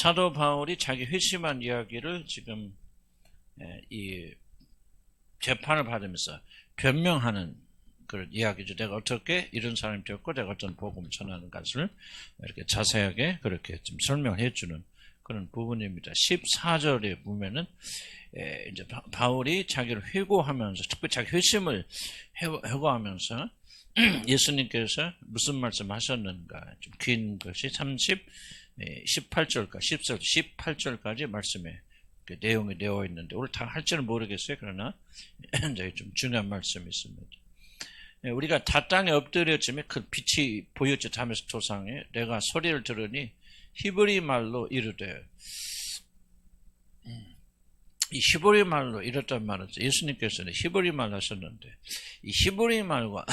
사도 바울이 자기 회심한 이야기를 지금 이 재판을 받으면서 변명하는 그런 이야기죠. 내가 어떻게 이런 사람이 되었고 내가 어떤 복음을 전하는 것을 이렇게 자세하게 그렇게 좀 설명해 주는 그런 부분입니다. 14절에 보면은 이제 바울이 자기를 회고하면서 특히 자기 회심을 회고하면서 예수님께서 무슨 말씀하셨는가 좀 긴 것이 18절까지 말씀에 그 내용이 되어 있는데 오늘 다 할지는 모르겠어요. 그러나 이제 좀 중요한 말씀이 있습니다. 우리가 다 땅에 엎드려지면 그 빛이 보였지 다메섹 도상에 내가 소리를 들으니 히브리 말로 이르되 이 히브리 말로 이랬단 말은 예수님께서는 히브리 말 하셨는데 이 히브리 말과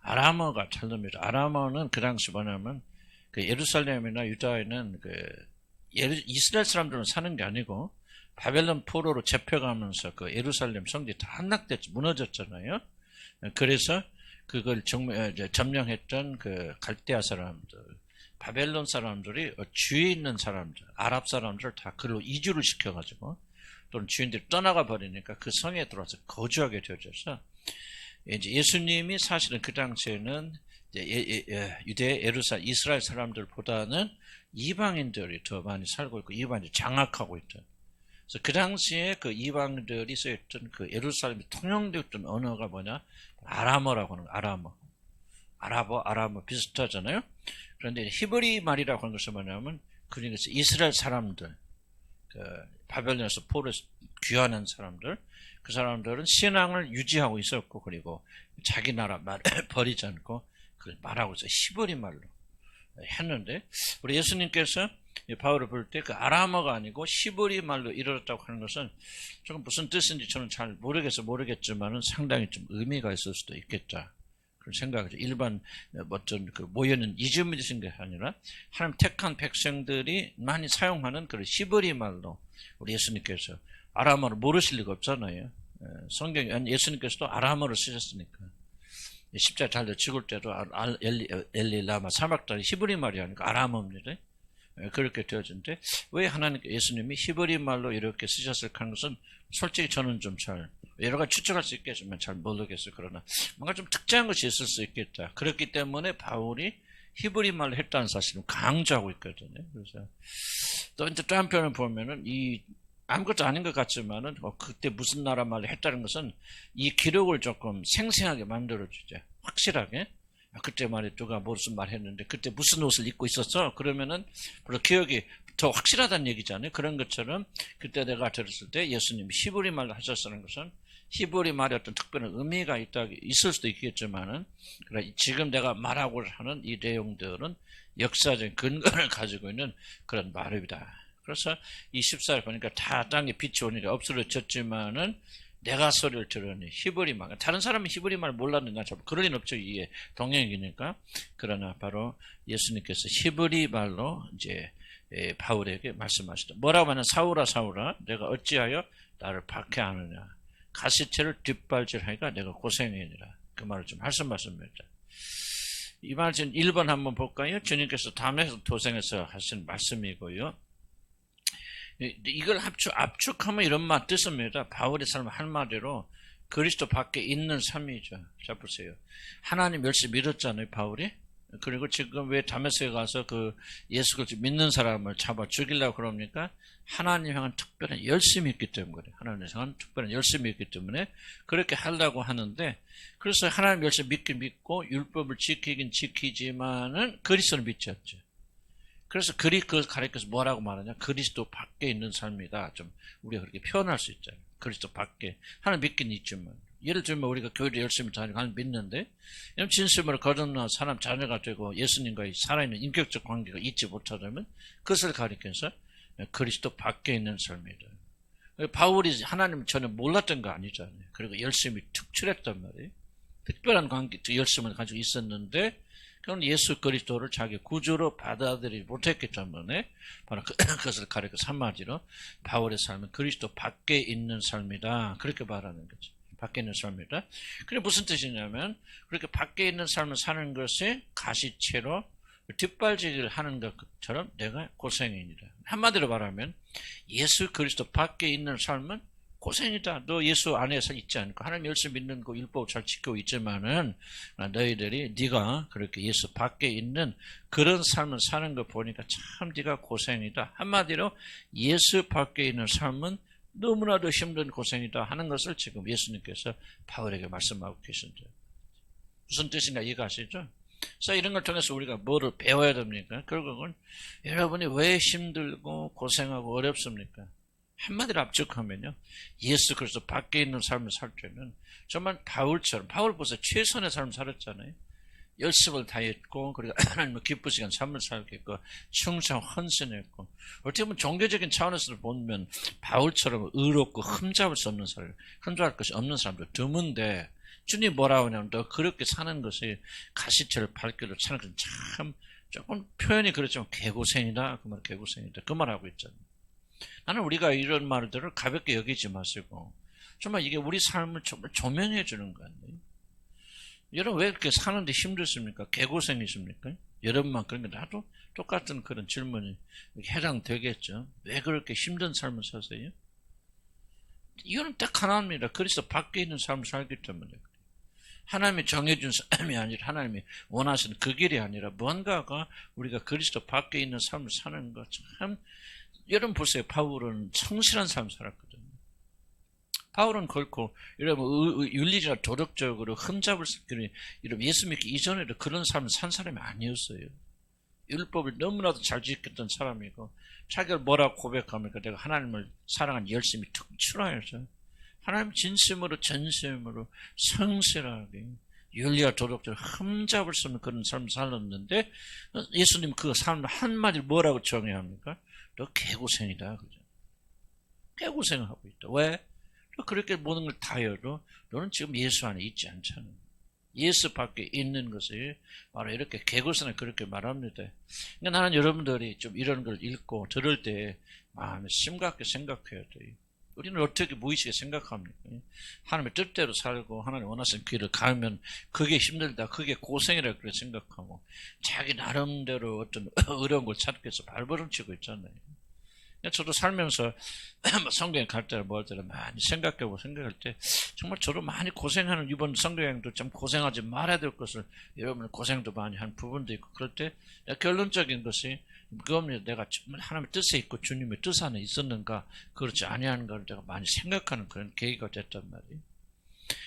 아람어가 다릅니다. 아람어는 그 당시 뭐냐면 그 예루살렘이나 유다에는 이스라엘 사람들은 사는 게 아니고 바벨론 포로로 잡혀가면서 그 예루살렘 성지 다 함락됐죠. 무너졌잖아요. 그래서 그걸 점령했던 그 갈대아 사람들, 바벨론 사람들이 주위에 있는 사람들, 아랍 사람들을 다 그걸로 이주를 시켜가지고 또는 주인들이 떠나가 버리니까 그 성에 들어와서 거주하게 되어져서 이제 예수님이 사실은 그 당시에는 유대, 예루살렘, 이스라엘 사람들보다는 이방인들이 더 많이 살고 있고 이방인들이 장악하고 있던. 그래서 그 당시에 그 이방인들이 쓰였던 그 예루살렘이 통용되었던 언어가 뭐냐? 아람어라고 하는 거, 아람어. 아람어 비슷하잖아요? 그런데 히브리 말이라고 하는 것은 뭐냐면, 그중에서 이스라엘 사람들, 바벨론에서 포로에서 귀환한 사람들, 그 사람들은 신앙을 유지하고 있었고, 그리고 자기 나라 말을 버리지 않고, 그걸 말하고 있어요. 히브리 말로 했는데, 우리 예수님께서 바울을 볼 때 그 아람어가 아니고 히브리 말로 이르렀다고 하는 것은 조금 무슨 뜻인지 저는 잘 모르겠지만은 상당히 좀 의미가 있을 수도 있겠다. 그런 생각이죠. 일반 어떤 그 모여있는 이주민이신 게 아니라 하나님 택한 백성들이 많이 사용하는 그런 히브리 말로 우리 예수님께서 아람어를 모르실 리가 없잖아요. 성경에 예수님께서도 아람어를 쓰셨으니까. 십자가 달려 죽을 때도 엘리라마 사막다리 히브리 말이 아니고 아람어입니다. 그렇게 되어진데 왜 하나님께 예수님이 히브리 말로 이렇게 쓰셨을까 하는 것은 솔직히 저는 좀 잘 여러 가지 추측할 수 있겠지만 잘 모르겠어요. 그러나 뭔가 좀 특정한 것이 있을 수 있겠다. 그렇기 때문에 바울이 히브리 말로 했다는 사실을 강조하고 있거든요. 그래서 또 이제 또 한편을 보면은 이 아무것도 아닌 것 같지만은 그때 무슨 나라 말로 했다는 것은 이 기록을 조금 생생하게 만들어주죠. 확실하게. 그때 말에 누가 무슨 말 했는데 그때 무슨 옷을 입고 있었어? 그러면은 바로 기억이 더 확실하다는 얘기잖아요. 그런 것처럼 그때 내가 들었을 때 예수님이 히브리 말로 하셨다는 것은 히브리 말에 어떤 특별한 의미가 있을 수도 있겠지만은 지금 내가 말하고 하는 이 내용들은 역사적인 근거를 가지고 있는 그런 말입니다. 그래서 이 14절 보니까 다 땅에 빛이 오니까 엎스러졌지만은 내가 소리를 들으니 히브리 말. 다른 사람은 히브리 말 몰랐는가? 그럴 리는 없죠. 이게 동양이니까. 그러나 바로 예수님께서 히브리 말로 이제 바울에게 말씀하시다. 뭐라고 하냐? 사울아 사울아 내가 어찌하여 나를 박해하느냐? 가시체를 뒷발질하니까 내가 고생이니라. 그 말을 좀 말씀하십니다. 이 말 지금 1번 한번 볼까요? 주님께서 다메섹 도상에서 하신 말씀이고요. 이걸 압축하면 이런 말 뜻입니다. 바울의 삶 한마디로 그리스도 밖에 있는 삶이죠. 자 보세요. 하나님 열심히 믿었잖아요, 바울이. 그리고 지금 왜 다메섹에 가서 그 예수 그리스도 믿는 사람을 잡아 죽이려고 그럽니까? 하나님 향한 특별한 열심이 있기 때문에 그래요. 하나님 향한 특별한 열심이 있기 때문에 그렇게 하려고 하는데 그래서 하나님 열심히 믿긴 믿고 율법을 지키긴 지키지만은 그리스도는 믿지 않죠. 그래서 그걸 가리켜서 뭐라고 말하냐? 그리스도 밖에 있는 삶이다. 좀 우리가 그렇게 표현할 수 있잖아요. 그리스도 밖에. 하나님 믿긴 있지만. 예를 들면 우리가 교회를 열심히 다니고 하나님 믿는데 진심으로 거듭난 사람 자녀가 되고 예수님과의 살아있는 인격적 관계가 있지 못하다면 그것을 가리켜서 그리스도 밖에 있는 삶이다. 바울이 하나님 전혀 몰랐던 거 아니잖아요. 그리고 열심히 특출했단 말이에요. 특별한 관계, 열심을 가지고 있었는데 그건 예수 그리스도를 자기 구주로 받아들이지 못했기 때문에 바로 그것을 가리켜서 한마디로 바울의 삶은 그리스도 밖에 있는 삶이다. 그렇게 말하는 거죠. 밖에 있는 삶이다. 그게 무슨 뜻이냐면 그렇게 밖에 있는 삶을 사는 것이 가시체로 뒷발질을 하는 것처럼 내가 고생이니라. 한마디로 말하면 예수 그리스도 밖에 있는 삶은 고생이다. 너 예수 안에서 있지 않고 하나님 열심히 믿는 거 율법 잘 지키고 있지만은 너희들이 네가 그렇게 예수 밖에 있는 그런 삶을 사는 거 보니까 참 네가 고생이다. 한마디로 예수 밖에 있는 삶은 너무나도 힘든 고생이다 하는 것을 지금 예수님께서 바울에게 말씀하고 계신다. 무슨 뜻인가 이해가시죠? 그래서 이런 걸 통해서 우리가 뭐를 배워야 됩니까? 결국은 여러분이 왜 힘들고 고생하고 어렵습니까? 한마디로 압축하면요, 예수 그리스도 밖에 있는 삶을 살 때는 정말 바울처럼, 바울 벌써 최선의 삶을 살았잖아요. 열심을 다했고, 그리고 하나님을 기쁘시게 삶을 살겠고, 충성 헌신했고, 어떻게 보면 종교적인 차원에서 보면 바울처럼 의롭고 흠잡을 수 없는 사람, 흠잡을 것이 없는 사람도 드문데, 주님 뭐라고 하냐면 너 그렇게 사는 것이 가시처럼 발길로 차는 것은 참 조금 표현이 그렇지만 개고생이다. 그 말 개고생이다. 그 말하고 있잖아요. 나는 우리가 이런 말들을 가볍게 여기지 마시고 정말 이게 우리 삶을 정말 조명해 주는 거 아니에요? 여러분 왜 이렇게 사는데 힘들습니까? 개고생이십니까? 여러분만 그런 게 나도 똑같은 그런 질문이 해당되겠죠. 왜 그렇게 힘든 삶을 사세요? 이거는 딱 하나입니다. 그리스도 밖에 있는 삶을 살기 때문에 하나님이 정해준 삶이 아니라 하나님이 원하시는 그 길이 아니라 뭔가가 우리가 그리스도 밖에 있는 삶을 사는 것 참 여러분 보세요. 바울은 성실한 삶을 살았거든요. 바울은 결코 여러분 윤리적 도덕적으로 흠잡을 수 있는 이런 예수 믿기 이전에도 그런 삶을 산 사람이 아니었어요. 율법을 너무나도 잘 지켰던 사람이고 자기를 뭐라고 고백합니까? 내가 하나님을 사랑한 열심히 특출하여서 하나님 진심으로 전심으로 성실하게 윤리와 도덕적으로 흠잡을 수 없는 그런 삶을 살았는데 예수님 그 삶을 한마디로 뭐라고 정의합니까? 너 개고생이다. 그죠? 개고생을 하고 있다. 왜? 너 그렇게 모든 걸 다해도 너는 지금 예수 안에 있지 않잖아. 예수 밖에 있는 것이 바로 이렇게 개고생을 그렇게 말합니다. 그러니까 나는 여러분들이 좀 이런 걸 읽고 들을 때 마음에 심각하게 생각해야 돼요. 우리는 어떻게 무의식에 생각합니까? 하나님의 뜻대로 살고 하나님 원하시는 길을 가면 그게 힘들다, 그게 고생이라 그렇게 생각하고 자기 나름대로 어떤 어려운 걸 찾기 위해서 발버둥 치고 있잖아요. 저도 살면서 성경에 갈 때나 뭐 할 때나 많이 생각하고 생각할 때 정말 저도 많이 고생하는 이번 성경여행도 좀 고생하지 말아야 될 것을 여러분 고생도 많이 한 부분도 있고 그럴 때 결론적인 것이 그겁니다. 내가 정말 하나님의 뜻에 있고 주님의 뜻 안에 있었는가 그렇지 아니하는가를 내가 많이 생각하는 그런 계기가 됐단 말이에요.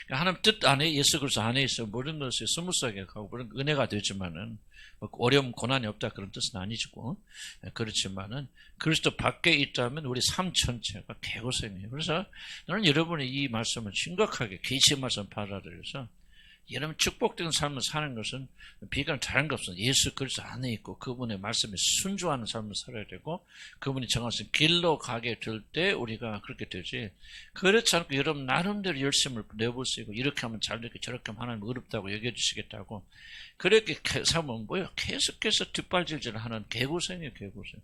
그러니까 하나님 뜻 안에 예수 그리스도 안에 있어 모든 것이 스무스하게 가고 그런 은혜가 되지만은 어려움 고난이 없다 그런 뜻은 아니고 그렇지만은 그리스도 밖에 있다면 우리 삶 전체가 개고생이에요. 그래서 나는 여러분이 이 말씀을 심각하게 계시 말씀 받아들여서 여러분 축복된 삶을 사는 것은 비관 다른 것 없습니다. 예수 그리스도 안에 있고 그분의 말씀에 순종하는 삶을 살아야 되고 그분이 정하신 길로 가게 될 때 우리가 그렇게 되지 그렇지 않고 여러분 나름대로 열심을 내볼 수 있고 이렇게 하면 잘 되고 저렇게 하면 하나님 어렵다고 얘기해 주시겠다고 그렇게 삼으면 뭐예요? 계속해서 뒷발질질을 하는 개고생이에요. 개고생.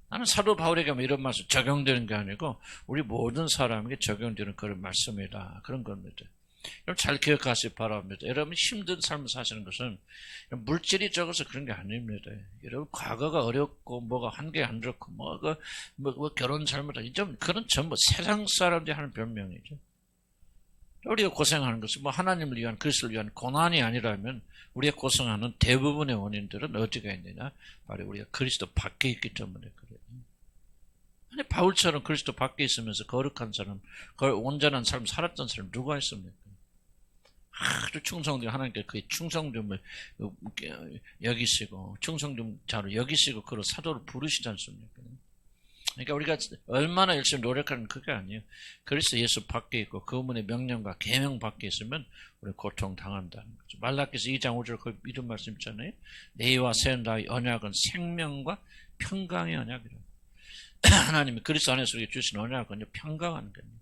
나는 사도 바울에게 이런 말씀 적용되는 게 아니고 우리 모든 사람에게 적용되는 그런 말씀이다. 그런 겁니다. 여러분 잘 기억하시기 바랍니다. 여러분 힘든 삶을 사시는 것은 물질이 적어서 그런 게 아닙니다. 여러분 과거가 어렵고 뭐가 한계 안 좋고 뭐 결혼 잘못하고 좀 그런 전부 세상 사람들이 하는 변명이죠. 우리가 고생하는 것은 뭐 하나님을 위한 그리스도를 위한 고난이 아니라면 우리가 고생하는 대부분의 원인들은 어디가 있느냐? 바로 우리가 그리스도 밖에 있기 때문에 그래요. 아니 바울처럼 그리스도 밖에 있으면서 거룩한 사람, 온전한 삶 살았던 사람 누가 있습니까? 아주 충성됨 하나님께 그의 충성됨을 여기시고 충성됨 자로 여기시고 그런 사도를 부르시지 않습니까? 그러니까 우리가 얼마나 열심히 노력하는 그게 아니에요. 그리스도 예수 밖에 있고 그분의 명령과 계명 밖에 있으면 우리 고통 당한다는 거죠. 말라기서 2장 5절 그 이런 말씀 있잖아요. 너희와 세운 나의 언약은 생명과 평강의 언약이라고. 하나님이 그리스도 안에서 우리에게 주신 언약은 평강한 겁니다.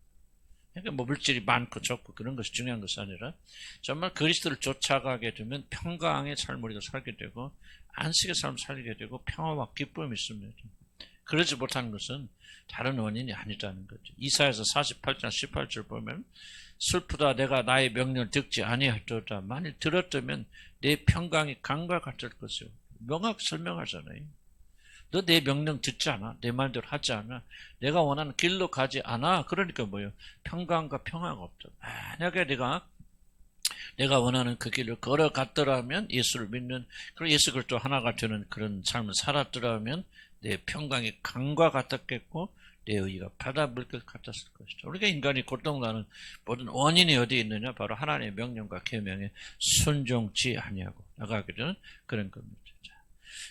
그러니까 뭐 물질이 많고 적고 그런 것이 중요한 것이 아니라 정말 그리스도를 쫓아가게 되면 평강의 삶을 우리가 살게 되고 안식의 삶을 살게 되고 평화와 기쁨이 있습니다. 그러지 못하는 것은 다른 원인이 아니라는 거죠. 이사야서 48장 18절 보면 슬프다 내가 나의 명령을 듣지 아니하였도다. 만일 들었다면 내 평강이 강과 같을 것이요. 명확히 설명하잖아요. 너 내 명령 듣지 않아? 내 말대로 하지 않아? 내가 원하는 길로 가지 않아? 그러니까 뭐예요? 평강과 평화가 없다. 만약에 내가 원하는 그 길을 걸어갔더라면 예수를 믿는 그리고 예수 그리스도 하나가 되는 그런 삶을 살았더라면 내 평강이 강과 같았겠고 내 의의가 바다 물결 같았을 것이다. 우리가 인간이 고통나는 모든 원인이 어디에 있느냐? 바로 하나님의 명령과 계명에 순종치 아니하고 나가게 되는 그런 겁니다.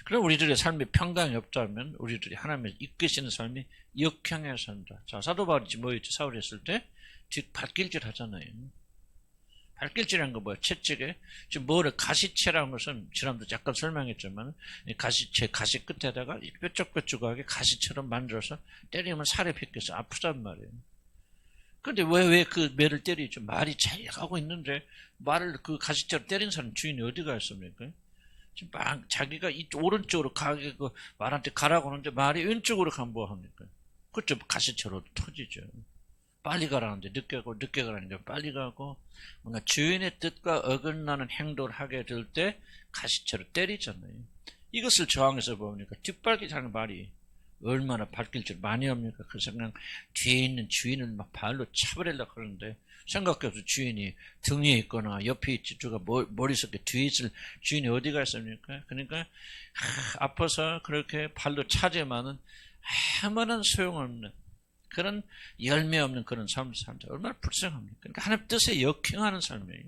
그럼 우리들의 삶에 평강이 없다면 우리들이 하나님의 이끄시는 삶이 역행해 산다. 자, 사도 바울이 뭐였지? 사울이 했을 때 발길질 하잖아요. 발길질한 거 뭐야? 채찍에 지금 뭐를 가시채라는 것은 지난번에 잠깐 설명했지만 가시채 가시 끝에다가 뾰족뾰족하게 가시처럼 만들어서 때리면 살이 벗겨서 아프단 말이에요. 근데 왜 그 매를 때리죠? 말이 잘 가고 있는데 말을 그 가시채로 때린 사람 주인이 어디 가 있습니까? 지금 막 자기가 오른쪽으로 가고 말한테 가라고 하는데 말이 왼쪽으로 가면 뭐 합니까? 그쪽 가시채로 터지죠. 빨리 가라는데 늦게 가고 늦게 가라는데 빨리 가고 뭔가 주인의 뜻과 어긋나는 행동을 하게 될 때 가시채로 때리잖아요. 이것을 저항해서 보니까 뒷발기라는 말이 얼마나 발길 줄 많이 합니까? 그래서 그냥 뒤에 있는 주인을 막 발로 차버리려고 하는데 생각해서 주인이 등에 있거나 옆에 있지 누가 머릿속에 뒤에 있을 주인이 어디가 있습니까? 그러니까 아파서 그렇게 발로 차지만은 아무런 소용없는 그런 열매 없는 그런 삶을 산다. 얼마나 불쌍합니까? 그러니까 하나님 뜻에 역행하는 삶이에요.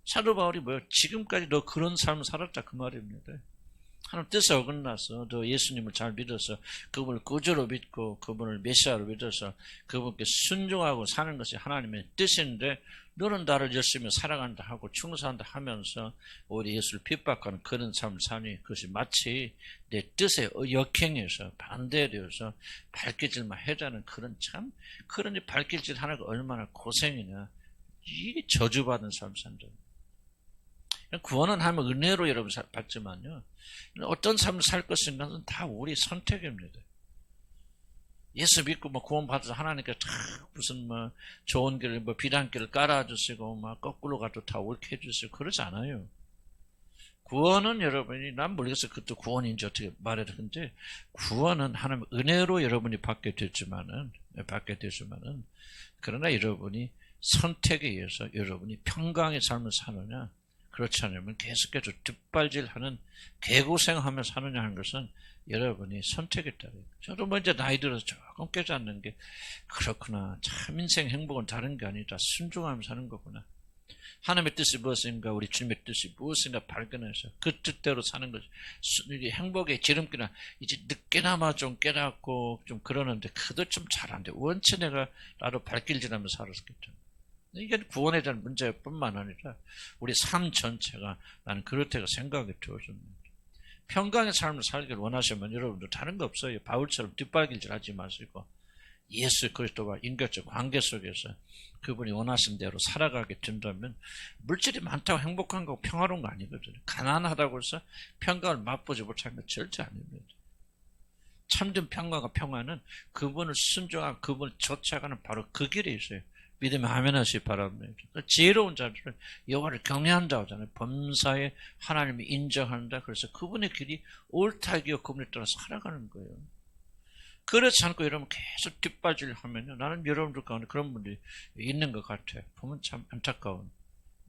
사도 바울이 뭐예요? 지금까지 너 그런 삶을 살았다 그 말입니다. 하나님 뜻에 어긋나서 너 예수님을 잘 믿어서 그분을 구주로 믿고 그분을 메시아로 믿어서 그분께 순종하고 사는 것이 하나님의 뜻인데 너는 나를 열심히 사랑한다 하고 충성한다 하면서 우리 예수를 핍박하는 그런 삶을 사니 그것이 마치 내 뜻에 역행해서 반대되어서 발길질만 해자는 그런 참 그런 발길질 하나가 얼마나 고생이냐. 이게 저주받은 삶 산다. 구원은 하면 은혜로 여러분 받지만요. 어떤 삶을 살 것인가는 다 우리 선택입니다. 예수 믿고 뭐 구원 받아서 하나님께 무슨 뭐 좋은 길을 뭐 비단길을 깔아주시고 막 거꾸로 가도 다 옳게 해주시고 그러지 않아요. 구원은 여러분이 난 모르겠어요. 그것도 구원인지 어떻게 말해야 되는데 구원은 하나님 은혜로 여러분이 받게 되지만은 그러나 여러분이 선택에 의해서 여러분이 평강의 삶을 사느냐 그렇지 않으면 계속해서 뒷발질하는 개고생하며 사느냐 하는 것은 여러분이 선택에 따라요. 저도 먼저 나이 들어서 조금 깨닫는 게 그렇구나. 참 인생 행복은 다른 게 아니라 순종하며 사는 거구나. 하나님의 뜻이 무엇인가 우리 주님의 뜻이 무엇인가 발견해서 그 뜻대로 사는 거죠. 이게 행복의 지름길은 이제 늦게나마 좀 깨닫고 좀 그러는데 그도 좀 잘 안 돼. 원체 내가 나도 발길질하며 살았겠죠. 이게 구원에 대한 문제뿐만 아니라 우리 삶 전체가 나는 그렇다고 생각이 들어집니다. 평강의 삶을 살기를 원하시면 여러분들 다른 거 없어요. 바울처럼 뒷발길질 하지 마시고 예수 그리스도와 인격적 관계 속에서 그분이 원하신 대로 살아가게 된다면 물질이 많다고 행복한 거 평화로운 거 아니거든요. 가난하다고 해서 평강을 맛보지 못하는 건 절대 아닙니다. 참된 평강과 평화는 그분을 순종하고 그분을 쫓아가는 바로 그 길에 있어요. 믿으면 아멘 하시기 바랍니다. 지혜로운 자들은 여호와를 경외한다고 하잖아요. 범사에 하나님이 인정한다. 그래서 그분의 길이 옳다기요 그분에 따라 살아가는 거예요. 그렇지 않고 여러분 계속 뒷발질 하면요. 나는 여러분들 가운데 그런 분들이 있는 것 같아요. 보면 참 안타까운.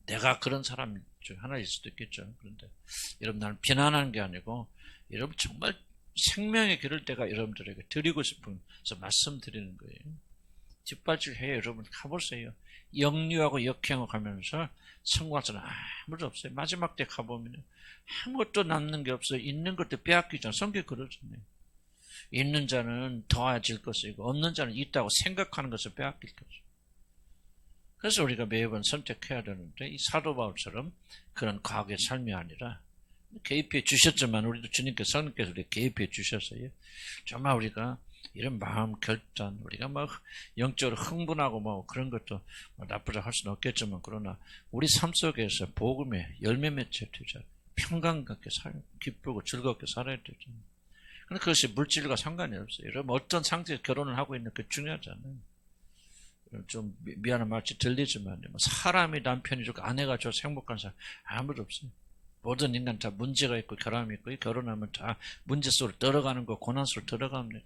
내가 그런 사람 중 하나일 수도 있겠죠. 그런데 여러분 나는 비난하는 게 아니고 여러분 정말 생명의 길을 내가 여러분들에게 드리고 싶어서 말씀드리는 거예요. 뒷발질해요. 여러분 가보세요. 역류하고 역행하고 가면서 성공할 아무도 없어요. 마지막 때 가보면 아무것도 남는 게 없어요. 있는 것도 빼앗기잖아요. 성경이 그러잖아요. 있는 자는 더해질 것이고 없는 자는 있다고 생각하는 것을 빼앗길 것이고 그래서 우리가 매번 선택해야 되는데 이 사도 바울처럼 그런 과거의 삶이 아니라 개입해 주셨지만 우리도 주님께서 성령께서 우리에게 개입해 주셨어요. 정말 우리가 이런 마음 결단 우리가 막 영적으로 흥분하고 뭐 그런 것도 뭐 나쁘다 할 수는 없겠지만 그러나 우리 삶 속에서 복음의 열매 맺혀 되자 평강 갖게 기쁘고 즐겁게 살아야 되죠. 근데 그것이 물질과 상관이 없어요. 여러분 어떤 상태에서 결혼을 하고 있는 게 중요하잖아요. 좀 미안한 말씀 들리지만 사람이 남편이 좋고 아내가 좋아서 행복한 사람 아무도 없어요. 모든 인간 다 문제가 있고 결함이 있고 결혼하면 다 문제 속으로 들어가는 거 고난 속으로 들어갑니다.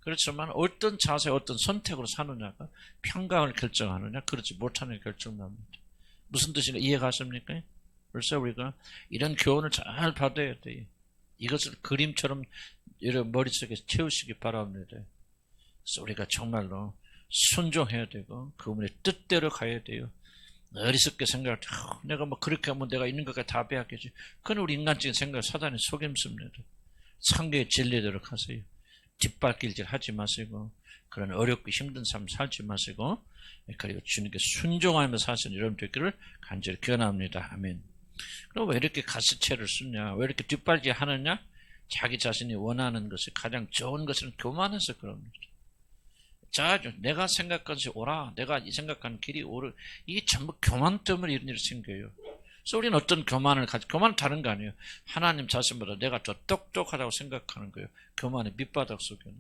그렇지만 어떤 자세 어떤 선택으로 사느냐가 평강을 결정하느냐 그렇지 못하느냐 결정납니다. 무슨 뜻인가 이해가십니까? 그래서 우리가 이런 교훈을 잘 받아야 돼요. 이것을 그림처럼 여러분 머릿속에 채우시기 바랍니다. 그래서 우리가 정말로 순종해야 되고 그분의 뜻대로 가야 돼요. 어리석게 생각할 때 내가 뭐 그렇게 하면 내가 있는 것까지 다 빼앗겠지. 그건 우리 인간적인 생각 사단이 속임습니다. 상계의 진리대로 가세요. 뒷발길질 하지 마시고 그런 어렵고 힘든 삶 살지 마시고 그리고 주님께 순종하면서 사시는 여러분 되기를 간절히 기원합니다. 아멘. 그럼 왜 이렇게 가시채를 쓰냐? 왜 이렇게 뒷발질 하느냐? 자기 자신이 원하는 것이 가장 좋은 것은 교만해서 그럽니다. 자, 내가 생각한 것이 옳아. 내가 생각하는 길이 옳아. 이게 전부 교만 때문에 이런 일이 생겨요. 그래서 우리는 어떤 교만을 가지고, 교만은 다른 거 아니에요. 하나님 자신보다 내가 더 똑똑하다고 생각하는 거예요. 교만의 밑바닥 속에는.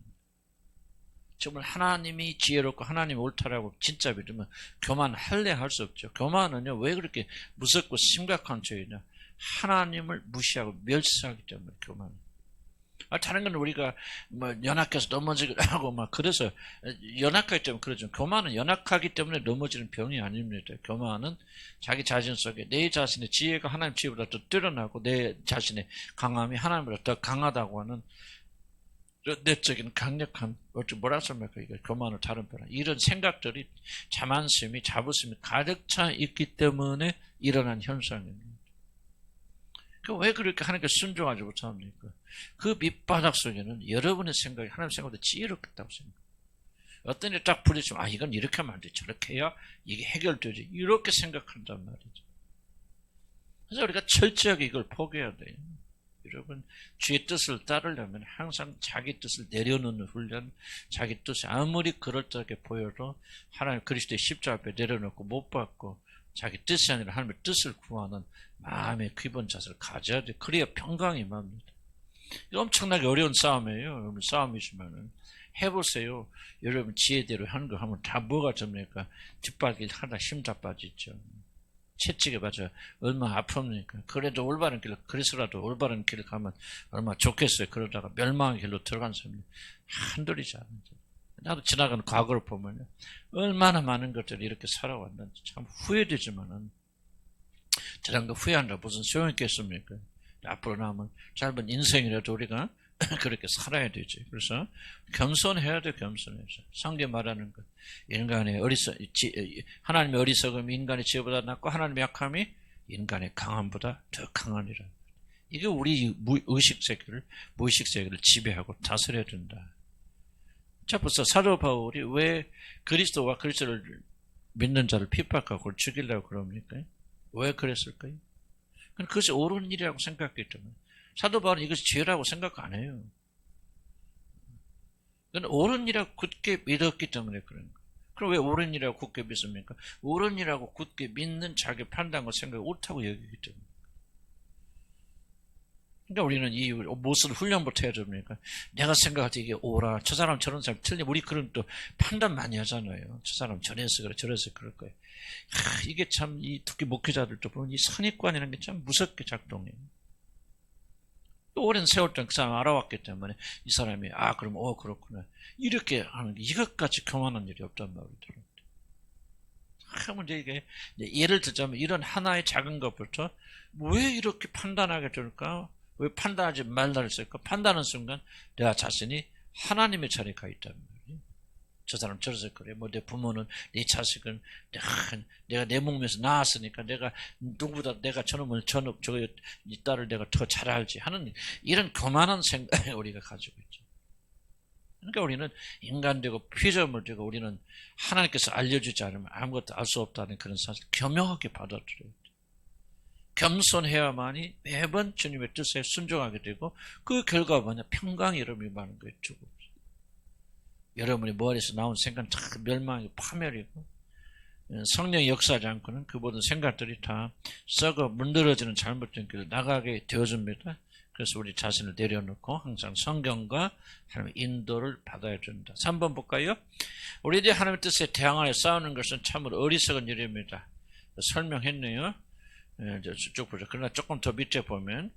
정말 하나님이 지혜롭고 하나님이 옳다라고 진짜 믿으면 교만 할래 할 수 없죠. 교만은요, 왜 그렇게 무섭고 심각한 죄이냐. 하나님을 무시하고 멸시하기 때문에 교만. 다른 건 우리가 뭐 연약해서 넘어지기도 하고 막 그래서 연약하기 때문에 그러죠. 교만은 연약하기 때문에 넘어지는 병이 아닙니다. 교만은 자기 자신 속에 내 자신의 지혜가 하나님 지혜보다 더 뛰어나고 내 자신의 강함이 하나님보다 더 강하다고 하는 내적인 강력한 뭐라 합니까? 이거 교만을 다른 표현. 이런 생각들이 자만심이 자부심이 가득 차 있기 때문에 일어난 현상입니다. 왜 그렇게 하나님께 순종하지 못합니까? 그 밑바닥 속에는 여러분의 생각이 하나님 생각보다 지혜롭겠다고 생각해요. 어떤 일이 딱 부딪히면 이건 이렇게 하면 안 돼. 저렇게 해야 이게 해결되지. 이렇게 생각한단 말이죠. 그래서 우리가 철저하게 이걸 포기해야 돼요. 여러분 주의 뜻을 따르려면 항상 자기 뜻을 내려놓는 훈련, 자기 뜻이 아무리 그럴듯하게 보여도 하나님 그리스도의 십자가 앞에 내려놓고 못 받고 자기 뜻이 아니라 하나님의 뜻을 구하는 마음의 기본 자세를 가져야 돼. 그래야 평강이 맙니다. 엄청나게 어려운 싸움이에요. 여러분 싸움이지만은 해보세요. 여러분 지혜대로 하는 거 하면 다 뭐가 됩니까? 뒷발길 하다 힘 다 빠지죠. 채찍에 맞아 얼마나 아픕니까? 그래도 올바른 길, 그래서라도 올바른 길을 가면 얼마나 좋겠어요. 그러다가 멸망의 길로 들어간 사람이 한둘이지 않은지. 나도 지나가는 과거를 보면요. 얼마나 많은 것들이 이렇게 살아왔는지 참 후회되지만은 저런 거 후회한다 무슨 소용이 있겠습니까? 앞으로 남은 짧은 인생이라도 우리가 그렇게 살아야 되지. 그래서 겸손해야 돼. 겸손해서 성경 말하는 것 인간의 하나님의 어리석음이 인간의 지혜보다 낫고 하나님의 약함이 인간의 강함보다 더 강하니라. 이게 우리 무의식 세계를 지배하고 다스려야 된다. 자, 벌써 사도 바울이 왜 그리스도와 그리스도를 믿는 자를 핍박하고 죽이려고 그럽니까? 왜 그랬을까요? 그것이 옳은 일이라고 생각했기 때문에. 사도 바울은 이것이 죄라고 생각 안 해요. 그건 옳은 일이라고 굳게 믿었기 때문에 그런 거예요. 그럼 왜 옳은 일이라고 굳게 믿습니까? 옳은 일이라고 굳게 믿는 자기 판단과 생각이 옳다고 여기기 때문에. 그러니까 우리는 이 무엇을 훈련부터 해야 됩니까? 내가 생각할 때 이게 옳아. 저 사람 저런 사람 틀려. 우리 그런 또 판단 많이 하잖아요. 저 사람 저래서 그래 저래서 그럴 거예요. 이게 참 특히 목회자들도 보면 이 선입관이라는 게 참 무섭게 작동해요. 또 오랜 세월 동안 그 사람 알아왔기 때문에 이 사람이 그럼 그렇구나. 이렇게 하는 게 이것까지 교만한 일이 없단 말이더라고요. 이게 예를 들자면 이런 하나의 작은 것부터 왜 이렇게 판단하게 될까? 왜 판단하지 말라 했을까? 판단하는 순간 내가 자신이 하나님의 자리에 가 있단 말이에요. 저 사람 저래서 그래. 내 부모는 내 자식은 내가 내 몸에서 낳았으니까 내가 누구보다 내가 저놈을 이 딸을 내가 더 잘 알지 하는 이런 교만한 생각을 우리가 가지고 있죠. 그러니까 우리는 인간되고 피조물되고 우리는 하나님께서 알려주지 않으면 아무것도 알 수 없다는 그런 사실 겸허하게 받아들여야 돼요. 겸손해야만이 매번 주님의 뜻에 순종하게 되고 그 결과가 뭐냐? 평강이 여러분이 많은 거예요. 여러분이 머리에서 나온 생각은 다 멸망이고 파멸이고 성령이 역사하지 않고는 그 모든 생각들이 다 썩어 문드러지는 잘못된 길을 나가게 되어줍니다. 그래서 우리 자신을 내려놓고 항상 성경과 하나님의 인도를 받아야 된다. 3번 볼까요? 우리들이 하나님의 뜻에 대항하여 싸우는 것은 참으로 어리석은 일입니다. 설명했네요. 쭉 보죠. 그러나 조금 더 밑에 보면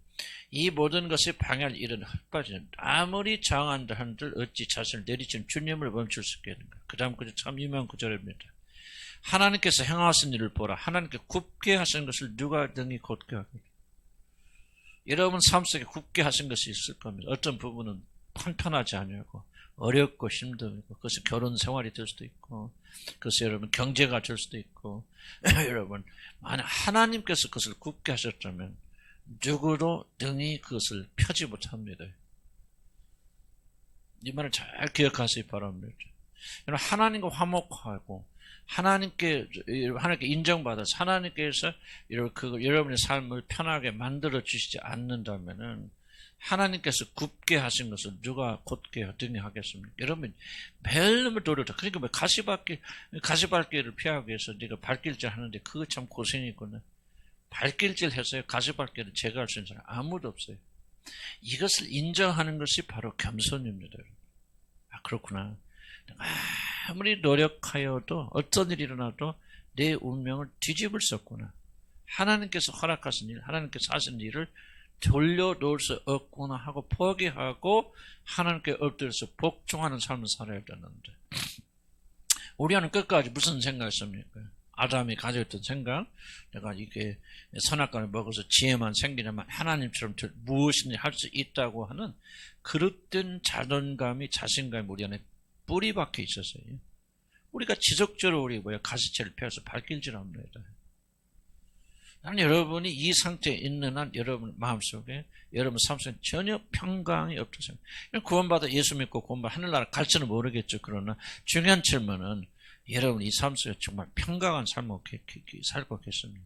이 모든 것이 방해할 일은 헛바지는 아무리 저항한다 한들 어찌 자신을 내리치는 주님을 멈출 수 있겠는가. 그 다음 구절 참 유명한 구절입니다. 하나님께서 행하신 일을 보라. 하나님께 굽게 하신 것을 누가 등이 곧게 하겠느냐. 여러분 삶 속에 굽게 하신 것이 있을 겁니다. 어떤 부분은 판판하지 않고 어렵고 힘들고, 그것이 결혼 생활이 될 수도 있고, 그것이 여러분 경제가 될 수도 있고, 여러분 만약 하나님께서 그것을 굽게 하셨다면 누구도 등이 그것을 펴지 못합니다. 이 말을 잘 기억하시기 바랍니다. 하나님과 화목하고 하나님께 인정받아서 하나님께서 여러분의 삶을 편하게 만들어 주시지 않는다면은 하나님께서 굽게 하신 것을 누가 곧게 등에 하겠습니까? 여러분 매일매일 노력다. 그러니까 뭐 가시밭길을 피하기 위해서 네가 발길질 하는데 그거 참 고생이구나. 발길질 해서요 가시밭길을 제거할 수 있는 사람 아무도 없어요. 이것을 인정하는 것이 바로 겸손입니다. 아 그렇구나. 아무리 노력하여도 어떤 일이 일어나도 내 운명을 뒤집을 수 없구나. 하나님께서 허락하신 일, 하나님께서 하신 일을 돌려놓을 수 없구나 하고 포기하고 하나님께 엎드려서 복종하는 삶을 살아야 되는데 우리는 끝까지 무슨 생각이었습니까? 아담이 가지고 있던 생각, 내가 이게 선악과를 먹어서 지혜만 생기냐면 하나님처럼 무엇이든지 할 수 있다고 하는 그릇된 자존감이 자신감이 우리 안에 뿌리 박혀 있었어요. 우리가 지속적으로 가시채를 펴서 발길질 합니다. 나는 여러분이 이 상태에 있는 한 여러분 마음속에 여러분 삶 속에 전혀 평강이 없다고 생각해요. 구원받아 예수 믿고 구원받아 하늘나라 갈지는 모르겠죠. 그러나 중요한 질문은 여러분 이 삶 속에 정말 평강한 삶을 살고 계십니까?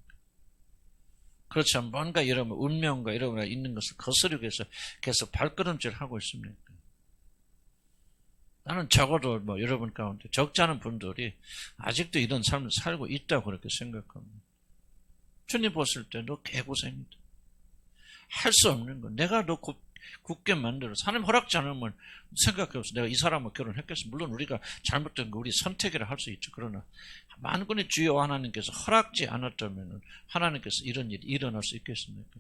그렇지만 뭔가 여러분 운명과 여러분이 있는 것을 거스르기 위해서 계속 발걸음질하고 있습니까? 나는 적어도 여러분 가운데 적지 않은 분들이 아직도 이런 삶을 살고 있다고 그렇게 생각합니다. 주님 보실 때 너 개고생이다. 할 수 없는 거. 내가 너 굳게 만들어서 하나님 허락지 않으면 생각해보세요. 내가 이 사람과 결혼했겠어. 물론 우리가 잘못된 거 우리 선택이라 할 수 있죠. 그러나 만군의 주여 하나님께서 허락지 않았다면 하나님께서 이런 일이 일어날 수 있겠습니까?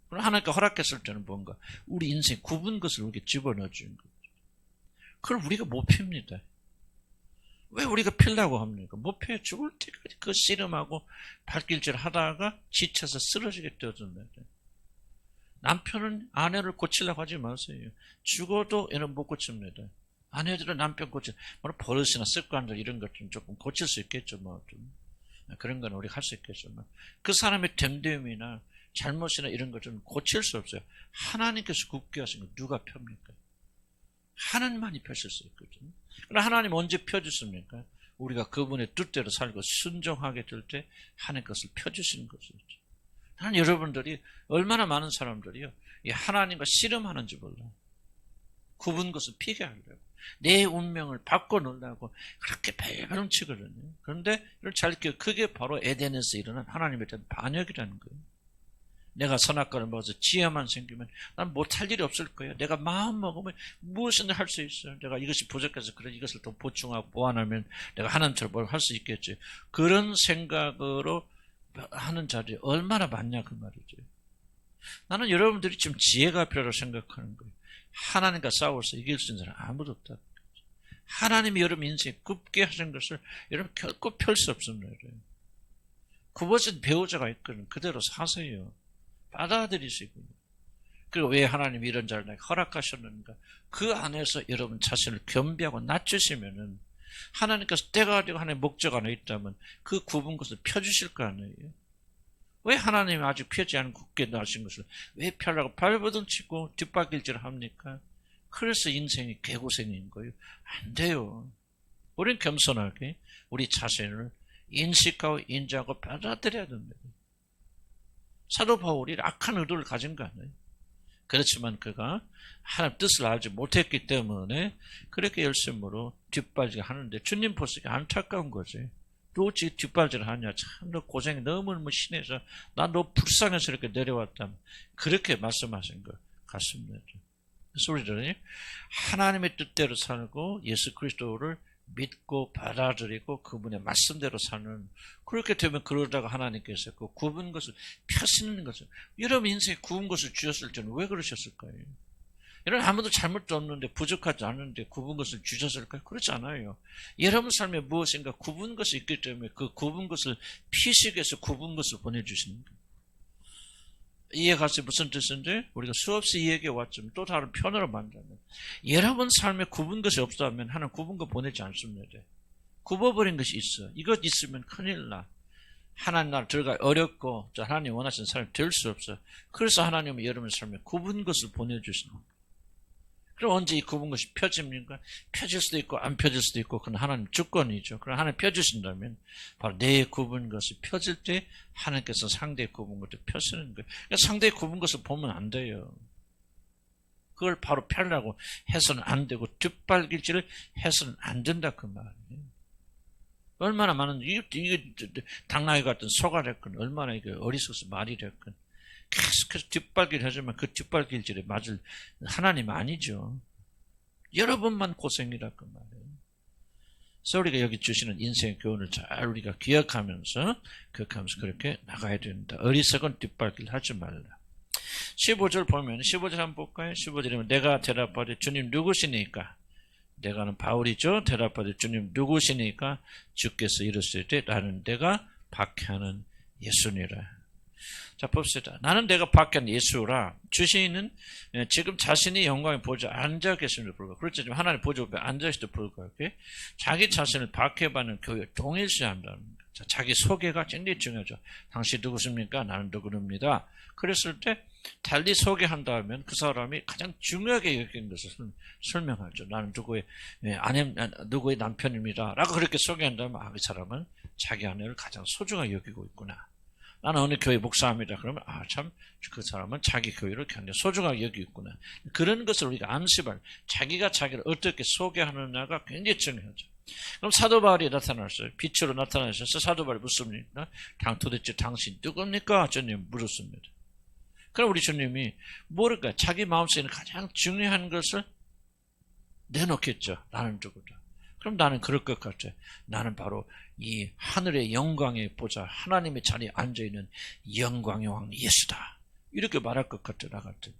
그럼 하나님께 허락했을 때는 뭔가 우리 인생 굽은 것을 우리에게 집어넣어 주는 거죠. 그걸 우리가 못 핍니다. 왜 우리가 필라고 합니까? 못 펴 죽을 때까지 그 씨름하고 발길질 하다가 지쳐서 쓰러지게 되어집니다. 남편은 아내를 고치려고 하지 마세요. 죽어도 얘는 못 고칩니다. 아내들은 남편 버릇이나 습관들 이런 것 좀 조금 고칠 수 있겠죠. 그런 건 우리가 할 수 있겠지만 그 사람의 됨됨이나 잘못이나 이런 것 좀 고칠 수 없어요. 하나님께서 굳게 하신 거 누가 펴입니까? 하나님만이 펴실 수 있거든요. 그러나 하나님 언제 펴주십니까? 우리가 그분의 뜻대로 살고 순종하게 될 때 하나님 것을 펴주시는 것이죠. 나는 여러분들이 얼마나 많은 사람들이요 이 하나님과 씨름하는지 몰라요. 굽은 것을 피게 하려고 내 운명을 바꿔놓으려고 그렇게 발버둥 치거든요. 그런데 이걸 잘 기억, 그게 바로 에덴에서 일어난 하나님에 대한 반역이라는 거예요. 내가 선악과를 먹어서 지혜만 생기면 난 못할 일이 없을 거예요. 내가 마음 먹으면 무엇이든 할 수 있어요. 내가 이것이 부족해서 그래 이것을 더 보충하고 보완하면 내가 하나님처럼 뭘 할 수 있겠지. 그런 생각으로 하는 자들이 얼마나 많냐 그 말이죠. 나는 여러분들이 지금 지혜가 필요하다고 생각하는 거예요. 하나님과 싸워서 이길 수 있는 사람 아무도 없다. 하나님이 여러분 인생에 굽게 하신 것을 여러분 결코 펼 수 없습니다. 굽어진 배우자가 있거든 그대로 사세요. 받아들이시고요. 그리고 왜 하나님이 이런 자를 내게 허락하셨는가? 그 안에서 여러분 자신을 겸비하고 낮추시면은 하나님께서 때가 되고 하나님의 목적 안에 있다면 그 굽은 것을 펴주실 거 아니에요? 왜 하나님이 아직 펴지 않은 굳게 하신 것을 왜 펴라고 발버둥 치고 뒷바퀴질을 합니까? 그래서 인생이 개고생인 거예요. 안 돼요. 우리는 겸손하게 우리 자신을 인식하고 인정하고 받아들여야 됩니다. 사도 바울이 악한 의도를 가진 거 아니에요. 그렇지만 그가 하나님 뜻을 알지 못했기 때문에 그렇게 열심으로 뒷발질 하는데 주님 보시기에 안타까운 거지. 너 어찌 뒷발질을 하냐. 참 너 고생이 너무너무 심해서 난 너 불쌍해서 이렇게 내려왔다면 그렇게 말씀하신 거. 같습니다. 그래서 우리들은 하나님의 뜻대로 살고 예수 그리스도를 믿고 받아들이고 그분의 말씀대로 사는, 그렇게 되면 그러다가 하나님께서 그 굽은 것을 펴시는 것을, 여러분 인생에 굽은 것을 주셨을 때는 왜 그러셨을까요? 여러분 아무도 잘못도 없는데 부족하지 않은데 굽은 것을 주셨을까요? 그렇지 않아요. 여러분 삶에 무엇인가 굽은 것이 있기 때문에 그 굽은 것을 피시기 위해서 굽은 것을 보내주시는 거예요. 이해가서 무슨 뜻인지 우리가 수없이 이야기해 왔지만 또 다른 편으로 만들면, 여러분 삶에 굽은 것이 없다면 하나님 굽은 거 보내지 않습니다. 굽어버린 것이 있어. 이것 있으면 큰일 나. 하나님 나라 들어가 어렵고 하나님 원하시는 사람이 될 수 없어. 그래서 하나님은 여러분 삶에 굽은 것을 보내주시는 거예요. 그럼 언제 이 굽은 것이 펴집니까? 펴질 수도 있고 안 펴질 수도 있고 그건 하나님 주권이죠. 그럼 하나님 펴주신다면 바로 내 굽은 것이 펴질 때 하나님께서 상대의 굽은 것을 펴시는 거예요. 그러니까 상대의 굽은 것을 보면 안 돼요. 그걸 바로 펴려고 해서는 안 되고 뒷발길질을 해서는 안 된다 그 말이에요. 얼마나 많은 이게 당나귀 같은 소가 됐건 얼마나 이게 어리석어서 말이 됐건 계속해서 뒷발길 해주면 그 뒷발길질에 맞을 하나님 아니죠. 여러분만 고생이라 그 말이에요. 그래서 우리가 여기 주시는 인생의 교훈을 잘 우리가 기억하면서 그렇게 나가야 된다. 어리석은 뒷발길 하지 말라. 15절 보면 15절 한번 볼까요? 15절이면 내가 대답하되 주님 누구시니까? 내가는 바울이죠. 대답하되 주님 누구시니까? 주께서 이르실 때 나는 내가 박해하는 예수니라. 자 봅시다. 나는 내가 박해한 예수라. 주시는 지금 자신이 영광의 보좌에 앉아 계심에도 불구하고, 그렇지 지금 하나님 보좌 앞에 앉아 있음에도 불구하고 자기 자신을 박해받는 교회 동일시한다는 거예요. 자, 자기 소개가 굉장히 중요하죠. 당신 누구십니까? 나는 누구입니다. 그랬을 때 달리 소개한다면 그 사람이 가장 중요하게 여긴 것을 설명하죠. 나는 누구의 아내, 누구의 남편입니다 라고 그렇게 소개한다면 그 사람은 자기 아내를 가장 소중하게 여기고 있구나. 나는 어느 교회 목사입니다. 그러면 참 그 사람은 자기 교회를 굉장히 소중하게 여기고 있구나. 그런 것을 우리가 암시할, 자기가 자기를 어떻게 소개하느냐가 굉장히 중요하죠. 그럼 사도 바울이 나타났어요. 빛으로 나타나셔서 사도 바울이 묻습니다. 도대체 당신 누굽니까? 주님 물었습니다. 그럼 우리 주님이 모를까? 자기 마음속에 있는 가장 중요한 것을 내놓겠죠. 나는 누구다. 그럼 나는 그럴 것 같아. 나는 바로 이 하늘의 영광의 보좌, 하나님의 자리에 앉아있는 영광의 왕 예수다. 이렇게 말할 것 같아, 나 같은.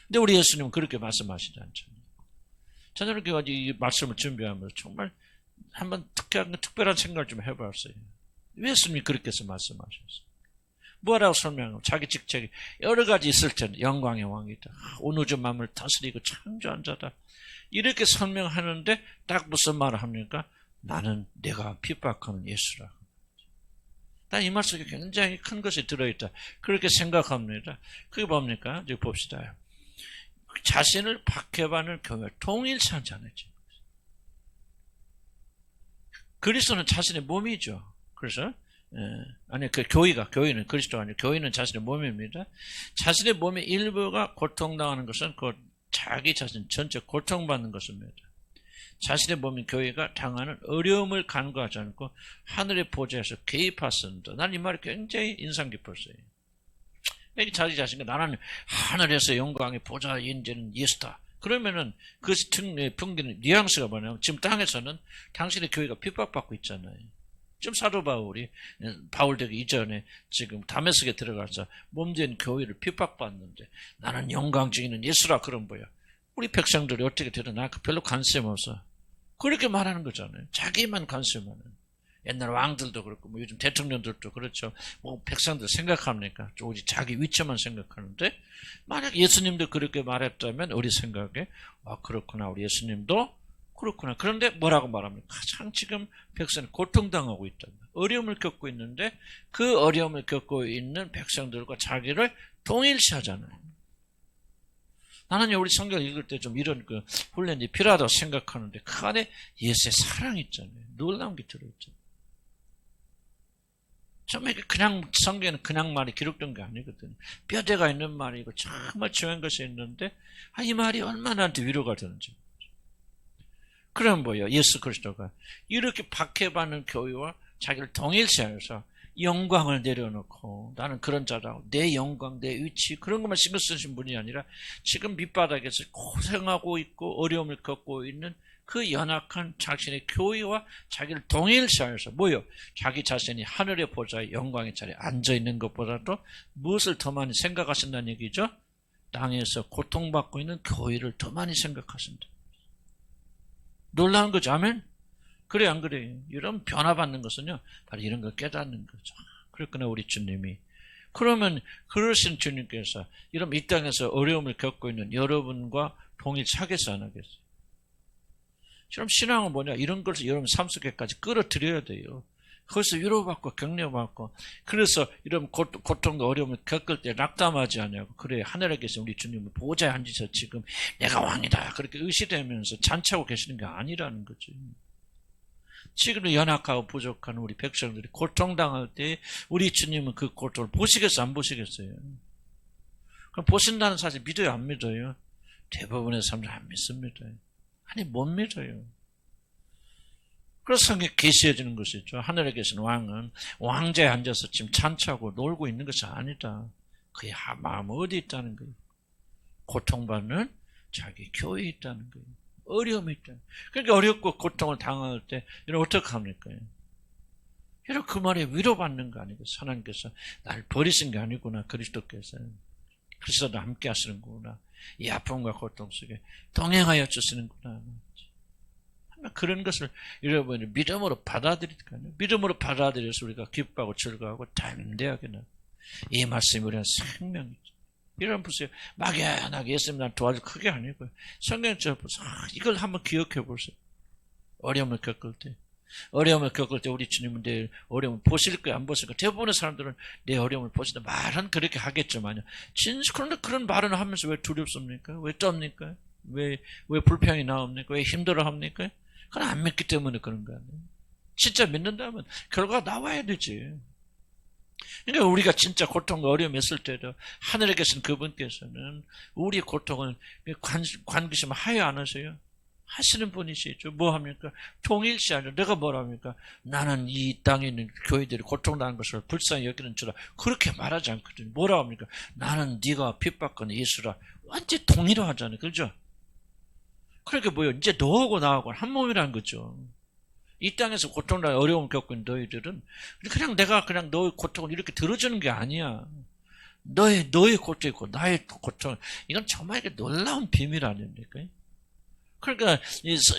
근데 우리 예수님은 그렇게 말씀하시지 않잖아요. 저는 이렇게 이 말씀을 준비하면서 정말 한번 특별한 생각을 좀 해봤어요. 왜 예수님이 그렇게 해서 말씀하셨어요? 뭐라고 설명하고 자기 직책이 여러 가지 있을 텐데 영광의 왕이다. 온 우주 만물을 다스리고 창조한 자다. 이렇게 설명하는데 딱 무슨 말을 합니까? 나는 내가 핍박하는 예수라. 난 이 말 속에 굉장히 큰 것이 들어있다. 그렇게 생각합니다. 그게 뭡니까? 이제 봅시다. 자신을 박해받는 교회 동일시하잖아요. 그리스도는 자신의 몸이죠. 그래서 아니 그 교회는 그리스도가 아니고 교회는 자신의 몸입니다. 자신의 몸의 일부가 고통당하는 것은 그 자기 자신 전체 고통받는 것입니다. 자신의 몸인 교회가 당하는 어려움을 간과하지 않고 하늘의 보좌에서 개입하신다. 난 이 말이 굉장히 인상 깊었어요. 자기 자신과 나는 하늘에서 영광의 보좌에 인재는 예수다. 그러면은 그것이 풍기는 뉘앙스가 뭐냐면 지금 땅에서는 당신의 교회가 핍박받고 있잖아요. 지금 사도 바울이 바울 되기 이전에 지금 다메섹에 들어가서 몸된 교회를 핍박받는데 나는 영광 중에는 예수라 그런 거야. 우리 백성들이 어떻게 되든 나 별로 관심 없어. 그렇게 말하는 거잖아요. 자기만 관심하는. 옛날 왕들도 그렇고 뭐 요즘 대통령들도 그렇죠. 뭐 백성들 생각합니까? 오직 자기 위치만 생각하는데 만약 예수님도 그렇게 말했다면 우리 생각에 그렇구나. 우리 예수님도 그렇구나. 그런데 뭐라고 말합니까? 가장 지금 백성이 고통당하고 있다. 어려움을 겪고 있는데 그 어려움을 겪고 있는 백성들과 자기를 동일시하잖아요. 나는 우리 성경 읽을 때 좀 이런 그 훈련이 필요하다고 생각하는데 그 안에 예수의 사랑이 있잖아요. 놀라운 게 들어있잖아요. 정말 그냥 성경에는 그냥 말이 기록된 게 아니거든요. 뼈대가 있는 말이고 정말 중요한 것이 있는데 이 말이 얼마나 나한테 위로가 되는지. 그럼 뭐예요? 예수 그리스도가 이렇게 박해받는 교회와 자기를 동일시하여서 영광을 내려놓고 나는 그런 자라고 내 영광, 내 위치 그런 것만 신경 쓰신 분이 아니라 지금 밑바닥에서 고생하고 있고 어려움을 겪고 있는 그 연약한 자신의 교회와 자기를 동일시하여서 뭐요? 자기 자신이 하늘의 보좌의 영광의 자리에 앉아있는 것보다도 무엇을 더 많이 생각하신다는 얘기죠? 땅에서 고통받고 있는 교회를 더 많이 생각하신다. 놀라운 거죠. 아멘? 그래 안 그래요? 이런 변화받는 것은요 바로 이런 걸 깨닫는 거죠. 그랬구나 우리 주님이. 그러면 그러신 주님께서 이런 이 땅에서 어려움을 겪고 있는 여러분과 동일하겠어 안 하겠어요? 그럼 신앙은 뭐냐? 이런 것을 여러분 삶 속에까지 끌어들여야 돼요. 거기서 위로받고 격려받고 그래서 이런 고통과 어려움을 겪을 때 낙담하지 않냐고. 그래 하늘에 계신 우리 주님은 보좌에 앉으셔 지금 내가 왕이다 그렇게 의시되면서 잔치하고 계시는 게 아니라는 거지. 지금 연약하고 부족한 우리 백성들이 고통당할 때 우리 주님은 그 고통을 보시겠어요 안 보시겠어요? 그럼 보신다는 사실 믿어요 안 믿어요? 대부분의 사람들 안 믿습니다. 아니 못 믿어요. 그래서 성경에 계시해 주는 것이죠. 하늘에 계신 왕은 왕자에 앉아서 지금 잔치하고 놀고 있는 것이 아니다. 그의 마음 어디 있다는 거예요? 고통받는 자기 교회에 있다는 거예요. 어려움이 있다. 그러니까 어렵고 고통을 당할 때 여러분 어떻게 합니까? 여러분 그 말에 위로받는 거 아니겠어요? 하나님께서 날 버리신 게 아니구나. 그리스도께서 그리스도도 함께 하시는구나. 이 아픔과 고통 속에 동행하여 주시는구나. 그런 것을 여러분이 믿음으로 받아들이니까요. 믿음으로 받아들여서 우리가 기뻐하고 즐거워하고 담대하게 나. 이 말씀이 우리는 생명이죠. 여러분 보세요. 막연하게 예수님 날 도와줄 그게 아니고요. 성경처럼 이걸 한번 기억해 보세요. 어려움을 겪을 때. 어려움을 겪을 때 우리 주님은 내 어려움을 보실 거야 안 보실 거야. 대부분의 사람들은 내 어려움을 보신다. 말은 그렇게 하겠지만요. 그런데 그런 말은 하면서 왜 두렵습니까? 왜 떱니까? 왜 불평이 나옵니까? 왜 힘들어합니까? 그건 안 믿기 때문에 그런 거 아니에요. 진짜 믿는다면 결과가 나와야 되지. 그러니까 우리가 진짜 고통과 어려움이 있을 때도 하늘에 계신 그분께서는 우리 고통을 관계심 하여 안 하세요? 하시는 분이시죠. 뭐 합니까? 통일시하죠. 내가 뭐랍니까? 나는 이 땅에 있는 교회들이 고통당하는 것을 불쌍히 여기는 줄라 그렇게 말하지 않거든요. 뭐라 합니까? 나는 네가 핍박하는 예수라. 완전 동일하잖아요. 그렇죠? 그러니까 뭐요? 이제 너하고 나하고 한 몸이라는 거죠. 이 땅에서 고통과 어려움을 겪고 있는 너희들은 그냥 내가 그냥 너의 고통을 이렇게 들어주는 게 아니야. 너의 고통이 있고 나의 고통 이건 정말 놀라운 비밀 아닙니까? 그러니까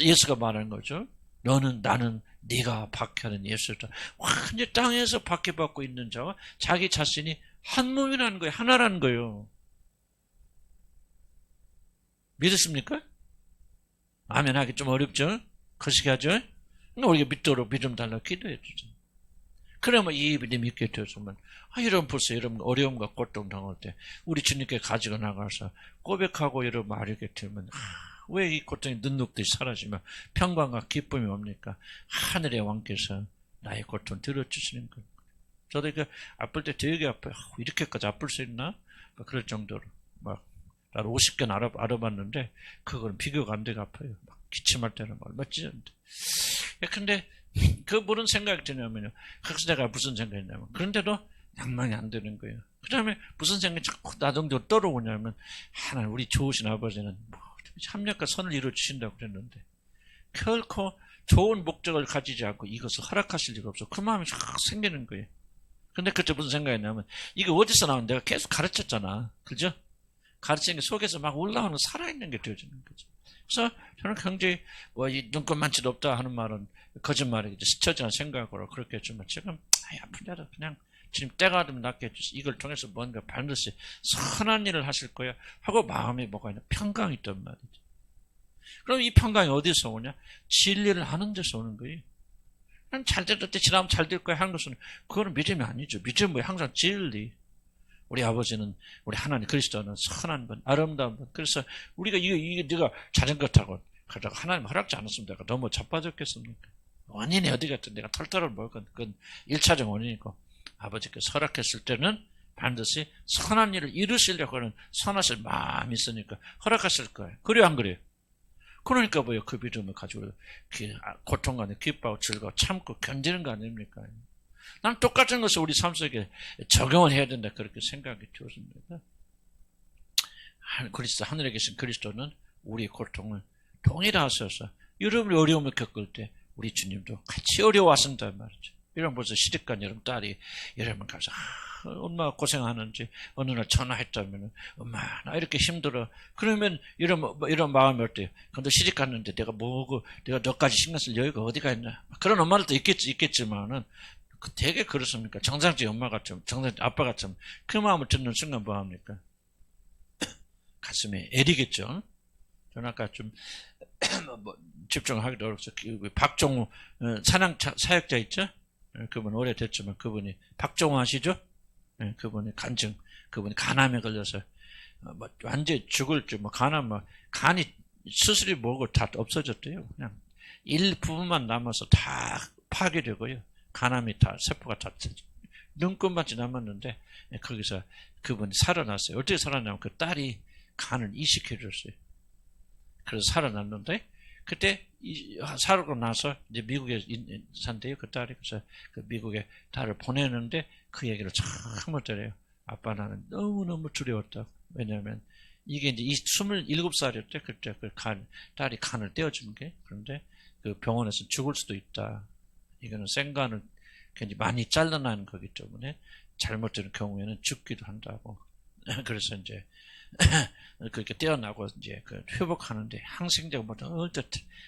예수가 말하는 거죠. 나는 네가 박해하는 예수다. 완전 땅에서 박해받고 있는 자와 자기 자신이 한 몸이라는 거예요. 하나라는 거예요. 믿으십니까? 아멘 하기 좀 어렵죠? 거시기 하죠? 우리가 믿도록 믿음 달라고 기도해 주죠. 그러면 이 믿음이 있게 되어주면 여러분 보세요. 여러분 어려움과 고통 당할 때 우리 주님께 가지고 나가서 고백하고 여러분 알게 되면 왜 이 고통이 눈녹듯이 사라지면 평강과 기쁨이 옵니까? 하늘의 왕께서 나의 고통 들어주시는 거예요. 저도 아플 때 되게 아파요. 이렇게까지 아플 수 있나? 그럴 정도로 나도 50견 알아봤는데 그거는 비교가 안 되게 아파요. 기침할 때는 얼마 찢었는데. 근데 그 무슨 생각이 드냐면요. 그래서 내가 무슨 생각이 있냐면 그런데도 낭만이 안 되는 거예요. 그 다음에 무슨 생각이 자꾸 나동적으로 떠오르냐면 하나님 우리 좋으신 아버지는 합력과 선을 이루어주신다고 그랬는데 결코 좋은 목적을 가지지 않고 이것을 허락하실 리가 없어. 그 마음이 확 생기는 거예요. 근데 그때 무슨 생각이 나면 이게 어디서 나온 내가 계속 가르쳤잖아. 그죠? 가르치는 게 속에서 막 올라오는 살아있는 게 되어지는 거죠. 그래서 저는 굉장히 이 눈꽃만치도 없다 하는 말은 거짓말이겠죠. 스쳐지는 생각으로 그렇게 했지만 지금 아픈데도 그냥 지금 때가 되면 낫게 해주세요. 이걸 통해서 뭔가 반드시 선한 일을 하실 거야 하고 마음에 뭐가 있냐 평강이 있단 말이죠. 그럼 이 평강이 어디서 오냐? 진리를 하는 데서 오는 거예요. 잘 될 때 지나면 잘 될 거야 하는 것은 그거는 믿음이 아니죠. 믿음은 항상 진리. 우리 아버지는 우리 하나님 그리스도는 선한 분, 아름다운 분. 그래서 우리가 이게 네가 자전거 타고 가다가 하나님 허락지 않았으면 내가 너무 자빠졌겠습니까? 원인이 어디 갔든 내가 털털을 먹은 그건 1차적 원인이고 아버지께서 허락했을 때는 반드시 선한 일을 이루시려고 하는 선하실 마음이 있으니까 허락하실 거예요. 그래요 안 그래요? 그러니까 뭐예요? 그 믿음을 가지고 고통간에 기뻐하고 즐거워 참고 견디는 거 아닙니까? 난 똑같은 것을 우리 삶 속에 적용을 해야 된다. 그렇게 생각이 들었습니다. 그리스도, 하늘에 계신 그리스도는 우리의 고통을 동일하셔서 여러분이 어려움을 겪을 때 우리 주님도 같이 어려워하신단 말이죠. 여러분 벌써 시집간 여러분 딸이 여러분 가서 얼마나 고생하는지 어느 날 전화했다면 엄마 나 이렇게 힘들어. 그러면 이런 마음이 어때요? 근데 시집 갔는데 내가 내가 너까지 신경 쓸 여유가 어디가 있나? 그런 엄마들도 있겠지만은 되게 그렇습니까? 정상적인 엄마 같으면, 정상적인 아빠 같으면 그 마음을 듣는 순간 뭐 합니까? 가슴에 애리겠죠. 저는 아까 좀 집중하기도 어렵서 박종우 사역자 있죠? 그분 오래됐지만 그분이 박종우 아시죠? 그분이 그분이 간암에 걸려서 완전히 죽을 줄 간이 수술이 뭐고 다 없어졌대요. 그냥 일부분만 남아서 다 파괴되고요. 간암이 다 세포가 다 눈금만 남았는데 거기서 그분이 살아났어요. 어떻게 살아나면 그 딸이 간을 이식해줬어요. 그래서 살아났는데 그때 살고 나서 이제 미국에 산대요. 그 딸이. 그래서 그 미국에 딸을 보내는데 그 얘기를 참 못해요. 아빠 나는 너무너무 두려웠다고. 왜냐하면 이게 이제 27살이었대. 그때 딸이 간을 떼어준 게. 그런데 그 병원에서 죽을 수도 있다. 이거는 생간을 굉장히 많이 잘라난 거기 때문에 잘못되는 경우에는 죽기도 한다고. 그래서 이제 그렇게 떼어나고 이제 회복하는데 항생제가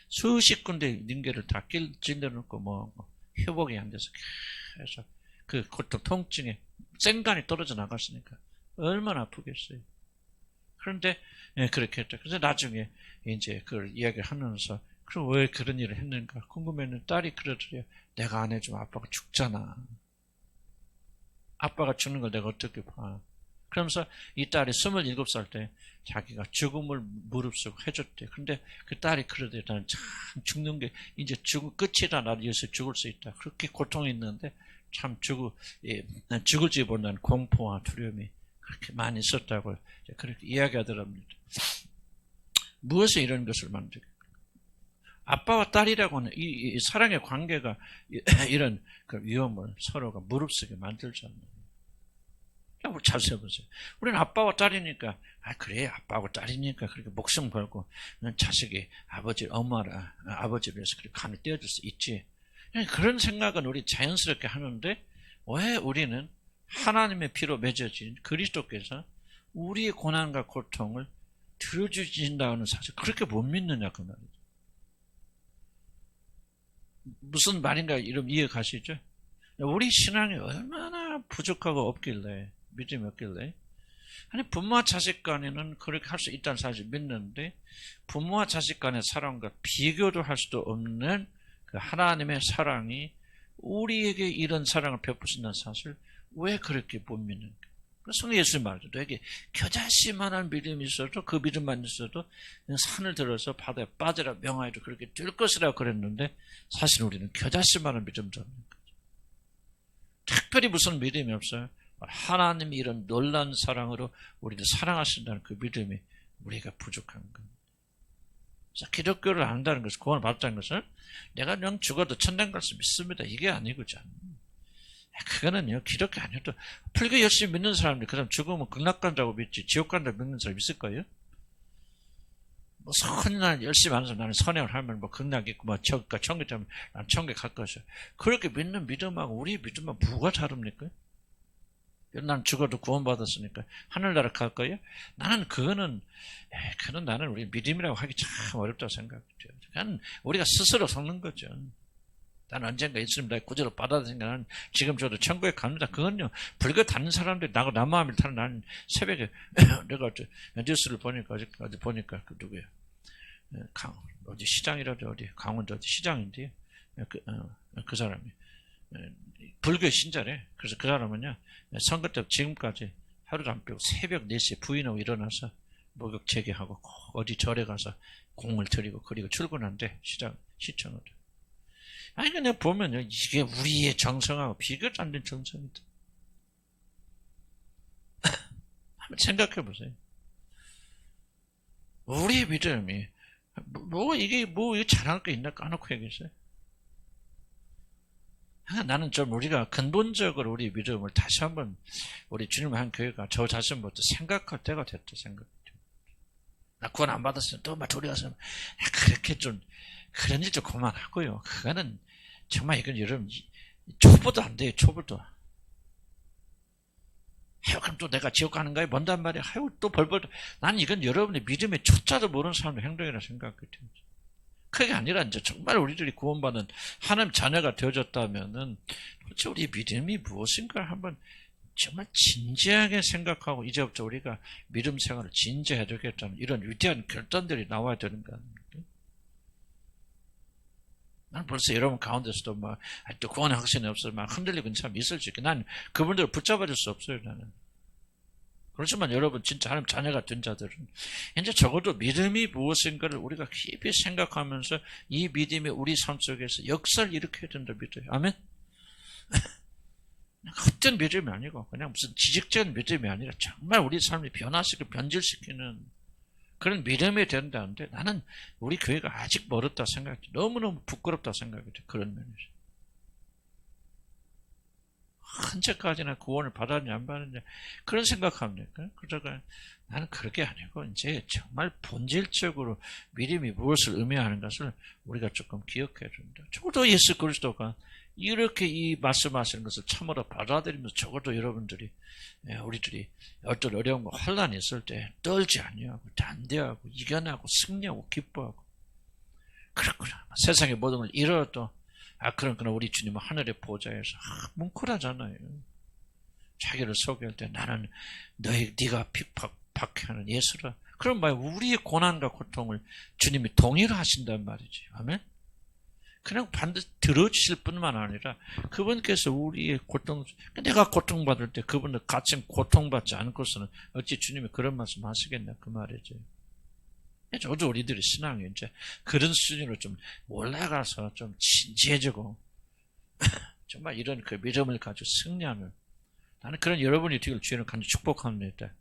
수십 군데 링겔을 다 찔러놓고 회복이 안 돼서 계속 그 고통 통증에 생간이 떨어져 나갔으니까 얼마나 아프겠어요. 그런데 그렇게 했죠. 그래서 나중에 이제 그걸 이야기를 하면서 그럼 왜 그런 일을 했는가 궁금했는데 딸이 그러더래요. 내가 안 해주면 아빠가 죽잖아. 아빠가 죽는 걸 내가 어떻게 봐. 그러면서 이 딸이 27살 때 자기가 죽음을 무릅쓰고 해줬대. 근데 그 딸이 그러대. 나는 참 죽는 게 이제 끝이다. 나도 여기서 죽을 수 있다. 그렇게 고통이 있는데 참 죽을지 모른다는 공포와 두려움이 그렇게 많이 있었다고 그렇게 이야기하더랍니다. 무엇에 이런 것을 만들까? 아빠와 딸이라고 하는 이 사랑의 관계가 이런 그 위험을 서로가 무릅쓰게 만들잖아요. 우리 잘 세보세요. 우리는 아빠와 딸이니까, 그래, 아빠하고 딸이니까 그렇게 목숨 걸고, 자식이 아버지를 위해서 그렇게 간을 떼어줄 수 있지. 그런 생각은 우리 자연스럽게 하는데, 왜 우리는 하나님의 피로 맺어진 그리스도께서 우리의 고난과 고통을 들어주신다는 사실, 그렇게 못 믿느냐, 그 말이죠. 무슨 말인가, 이런 이해 가시죠? 우리 신앙이 얼마나 부족하고 없길래, 믿음이 없길래. 아니, 부모와 자식 간에는 그렇게 할 수 있다는 사실 믿는데, 부모와 자식 간의 사랑과 비교도 할 수도 없는 그 하나님의 사랑이 우리에게 이런 사랑을 베푸신다는 사실, 왜 그렇게 못 믿는가? 성경 예수님 말이죠. 너에게 겨자씨만한 믿음이 있어도, 그 믿음만 있어도 산을 들어서 바다에 빠져라 명하여도 그렇게 될 것이라고 그랬는데, 사실 우리는 겨자씨만한 믿음도 없는 거죠. 특별히 무슨 믿음이 없어요. 하나님이 이런 놀라운 사랑으로 우리를 사랑하신다는 그 믿음이 우리가 부족한 겁니다. 그래서 기독교를 안다는 것은, 구원을 받았다는 것은 내가 그냥 죽어도 천당 갈 수 믿습니다. 이게 아니고죠. 그거는요, 기독교 아니어도 불교 열심히 믿는 사람들, 그 사람 죽으면 극락 간다고 믿지, 지옥 간다고 믿는 사람 있을 거예요? 선을 열심히 하는 사람, 나는 선행을 하면 극락 있고, 천국 되면 난 천국에 갈 것이야. 그렇게 믿는 믿음하고 우리 믿음하고 뭐가 다릅니까? 난 죽어도 구원받았으니까 하늘나라 갈 거예요? 나는 그거는 나는 우리 믿음이라고 하기 참 어렵다고 생각해요. 그냥 우리가 스스로 속는 거죠. 나는 언젠가 예수님 나의 구주로 받아들이니까 나는 지금 저도 천국에 갑니다. 그건요, 불교 다닌 사람들이 나하고 남마음을 타는, 나는 새벽에 내가 뉴스를 보니까 어디 보니까 그 누구야? 어디 시장이라도 어디 강원도 어디 시장인데 그 사람이 불교 신자래. 그래서 그 사람은요, 선거 때 지금까지 하루도 안 빼고 새벽 4시에 부인하고 일어나서 목욕 재개하고 어디 절에 가서 공을 들이고 그리고 출근한대. 시청으로. 아니, 그냥 보면요, 이게 우리의 정성하고 비교도 안 된 정성이다. 한번 생각해 보세요. 우리의 믿음이, 이게 잘할 게 있나 까놓고 얘기했어요. 나는 좀 우리가 근본적으로 우리 믿음을 다시 한번 우리 주님의 한 교회가 저 자신부터 생각할 때가 됐다 생각해요. 나 구원 안 받았으면 또 막 둘이 가서 그렇게 좀 그런 일 좀 그만하고요. 그거는 정말 이건 여러분 초보도 안 돼요. 초보도. 아유, 그럼 또 내가 지옥 가는 거야? 뭔단 말이야? 아유, 또 벌벌. 나는 이건 여러분의 믿음의 초짜도 모르는 사람의 행동이라 생각해요. 그게 아니라 이제 정말 우리들이 구원받은 하나님 자녀가 되어졌다면은 도대체 우리 믿음이 무엇인가 한번 정말 진지하게 생각하고 이제부터 우리가 믿음 생활을 진지해야 되겠다는 이런 위대한 결단들이 나와야 되는 거 아닙니까? 난 벌써 여러분 가운데서도 막 또 구원의 확신이 없어서 막 흔들리고 참 있을 수 있게 난 그분들을 붙잡아줄 수 없어요. 나는. 그렇지만 여러분 진짜 하나님 자녀가 된 자들은 이제 적어도 믿음이 무엇인가를 우리가 깊이 생각하면서 이 믿음이 우리 삶 속에서 역사를 일으켜야 된다 믿어요. 아멘? 헛된 믿음이 아니고 그냥 무슨 지식적인 믿음이 아니라 정말 우리 삶을 변화시키고 변질시키는 그런 믿음이 된다는데 나는 우리 교회가 아직 멀었다 생각해. 너무너무 부끄럽다 생각해. 그런 면에서. 언제까지나 구원을 받았냐 안 받았냐 그런 생각합니까? 그러다가 나는 그렇게 아니고 이제 정말 본질적으로 믿음이 무엇을 의미하는 것을 우리가 조금 기억해야 된다. 적어도 예수 그리스도가 이렇게 이 말씀하시는 것을 참으로 받아들이면서 적어도 여러분들이 우리들이 어떤 어려움과 환난이 있을 때 떨지 아니하고 담대하고 이겨내고 승리하고 기뻐하고 그렇구나. 세상의 모든 걸 잃어도 그러니까 우리 주님은 하늘의 보좌에서 뭉클하잖아요. 자기를 소개할 때 나는 네가 핍박하는 예수라. 그럼 우리의 고난과 고통을 주님이 동일하신단 말이지. 아멘? 그냥 반드시 들어주실 뿐만 아니라 그분께서 우리의 고통, 내가 고통받을 때 그분들 같이 고통받지 않고서는 어찌 주님이 그런 말씀 하시겠냐 그 말이죠. 저도 우리들의 신앙이 이제 그런 수준으로 좀 올라가서 좀 진지해지고 정말 이런 그 믿음을 가지고 승리하는 나는 그런 여러분이 되길 주님을 간절히 축복합니다.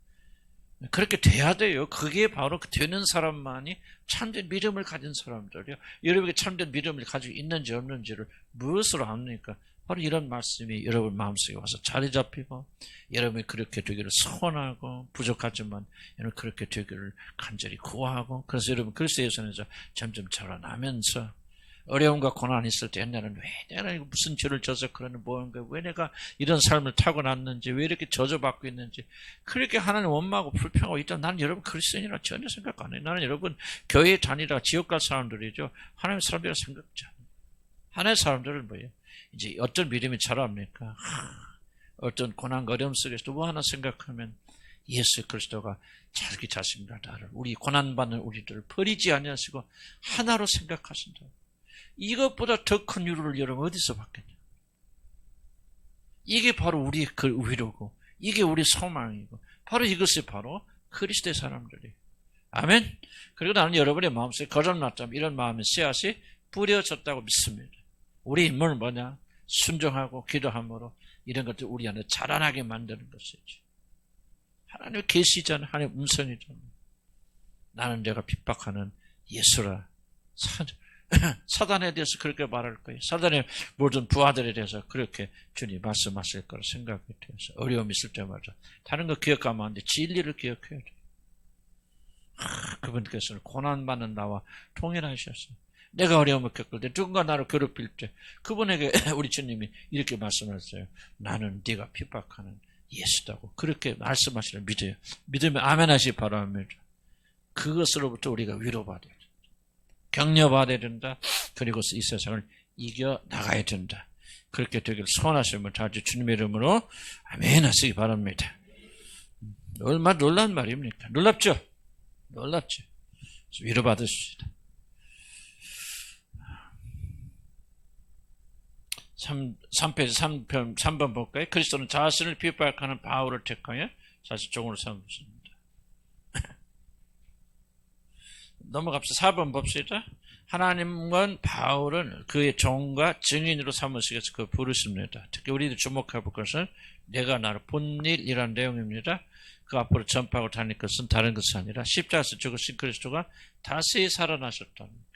그렇게 돼야 돼요. 그게 바로 되는 사람만이 참된 믿음을 가진 사람들이요. 여러분에게 참된 믿음을 가지고 있는지 없는지를 무엇으로 압니까? 바로 이런 말씀이 여러분 마음속에 와서 자리 잡히고 여러분이 그렇게 되기를 소원하고 부족하지만 여러분 그렇게 되기를 간절히 구하고 그래서 여러분 그리스도에서 점점 자라나면서 어려움과 고난이 있을 때 옛날에는 왜 내가 무슨 죄를 져서 그러는 뭔가 왜 내가 이런 삶을 타고났는지 왜 이렇게 저주받고 있는지 그렇게 하나님 원망하고 불평하고 있다. 나는 여러분 그리스도인이라 전혀 생각 안 해요. 나는 여러분 교회 다니다가 지옥 갈 사람들이죠. 하나님의 사람들이라 생각지 않아요. 하나님의 사람들은 뭐예요? 이제 어떤 믿음이 자랍니까? 어떤 고난과 어려움 속에서 뭐 하나 생각하면 예수 그리스도가 자기 자신과 나를 우리 고난받는 우리들을 버리지 아니하시고 하나로 생각하신다. 이것보다 더 큰 위로를 여러분 어디서 받겠냐? 이게 바로 우리의 그 위로고 이게 우리 소망이고 바로 이것이 바로 그리스도의 사람들이에요. 아멘? 그리고 나는 여러분의 마음속에 거듭났다면 이런 마음의 씨앗이 뿌려졌다고 믿습니다. 우리 임무는 뭐냐? 순종하고 기도함으로 이런 것들 우리 안에 자라나게 만드는 것이죠. 하나님의 계시잖아요. 하나님의 음성이잖아요. 나는 내가 핍박하는 예수라. 사단에 대해서 그렇게 말할 거예요. 사단의 모든 부하들에 대해서 그렇게 주님 말씀하실 거라 생각이 되어서 어려움이 있을 때마다 다른 거 기억하면 안 돼. 진리를 기억해야 돼. 그분께서는 고난받는 나와 통일하셨어요. 내가 어려움을 겪을 때 누군가 나를 괴롭힐 때 그분에게 우리 주님이 이렇게 말씀하셨어요. 나는 네가 핍박하는 예수다고 그렇게 말씀하시는 믿어요. 믿으면 아멘 하시기 바랍니다. 그것으로부터 우리가 위로받아야 된다. 격려받아야 된다. 그리고 이 세상을 이겨나가야 된다. 그렇게 되기를 소원하시면 다시 주님의 이름으로 아멘 하시기 바랍니다. 얼마나 놀란 말입니까? 놀랍죠? 놀랍죠? 위로받으십시다. 3페이지 3번 볼까요? 그리스도는 자신을 핍박하는 바울을 택하여 사실 종으로 삼으십니다. 넘어갑시다. 4번 봅시다. 하나님은 바울은 그의 종과 증인으로 삼으시겠어 그 부르십니다. 특히 우리들 주목해 볼 것은 내가 나를 본 일이라는 내용입니다. 그 앞으로 전파하고 다닐 것은 다른 것이 아니라 십자가에서 죽으신 그리스도가 다시 살아나셨다는 거예요.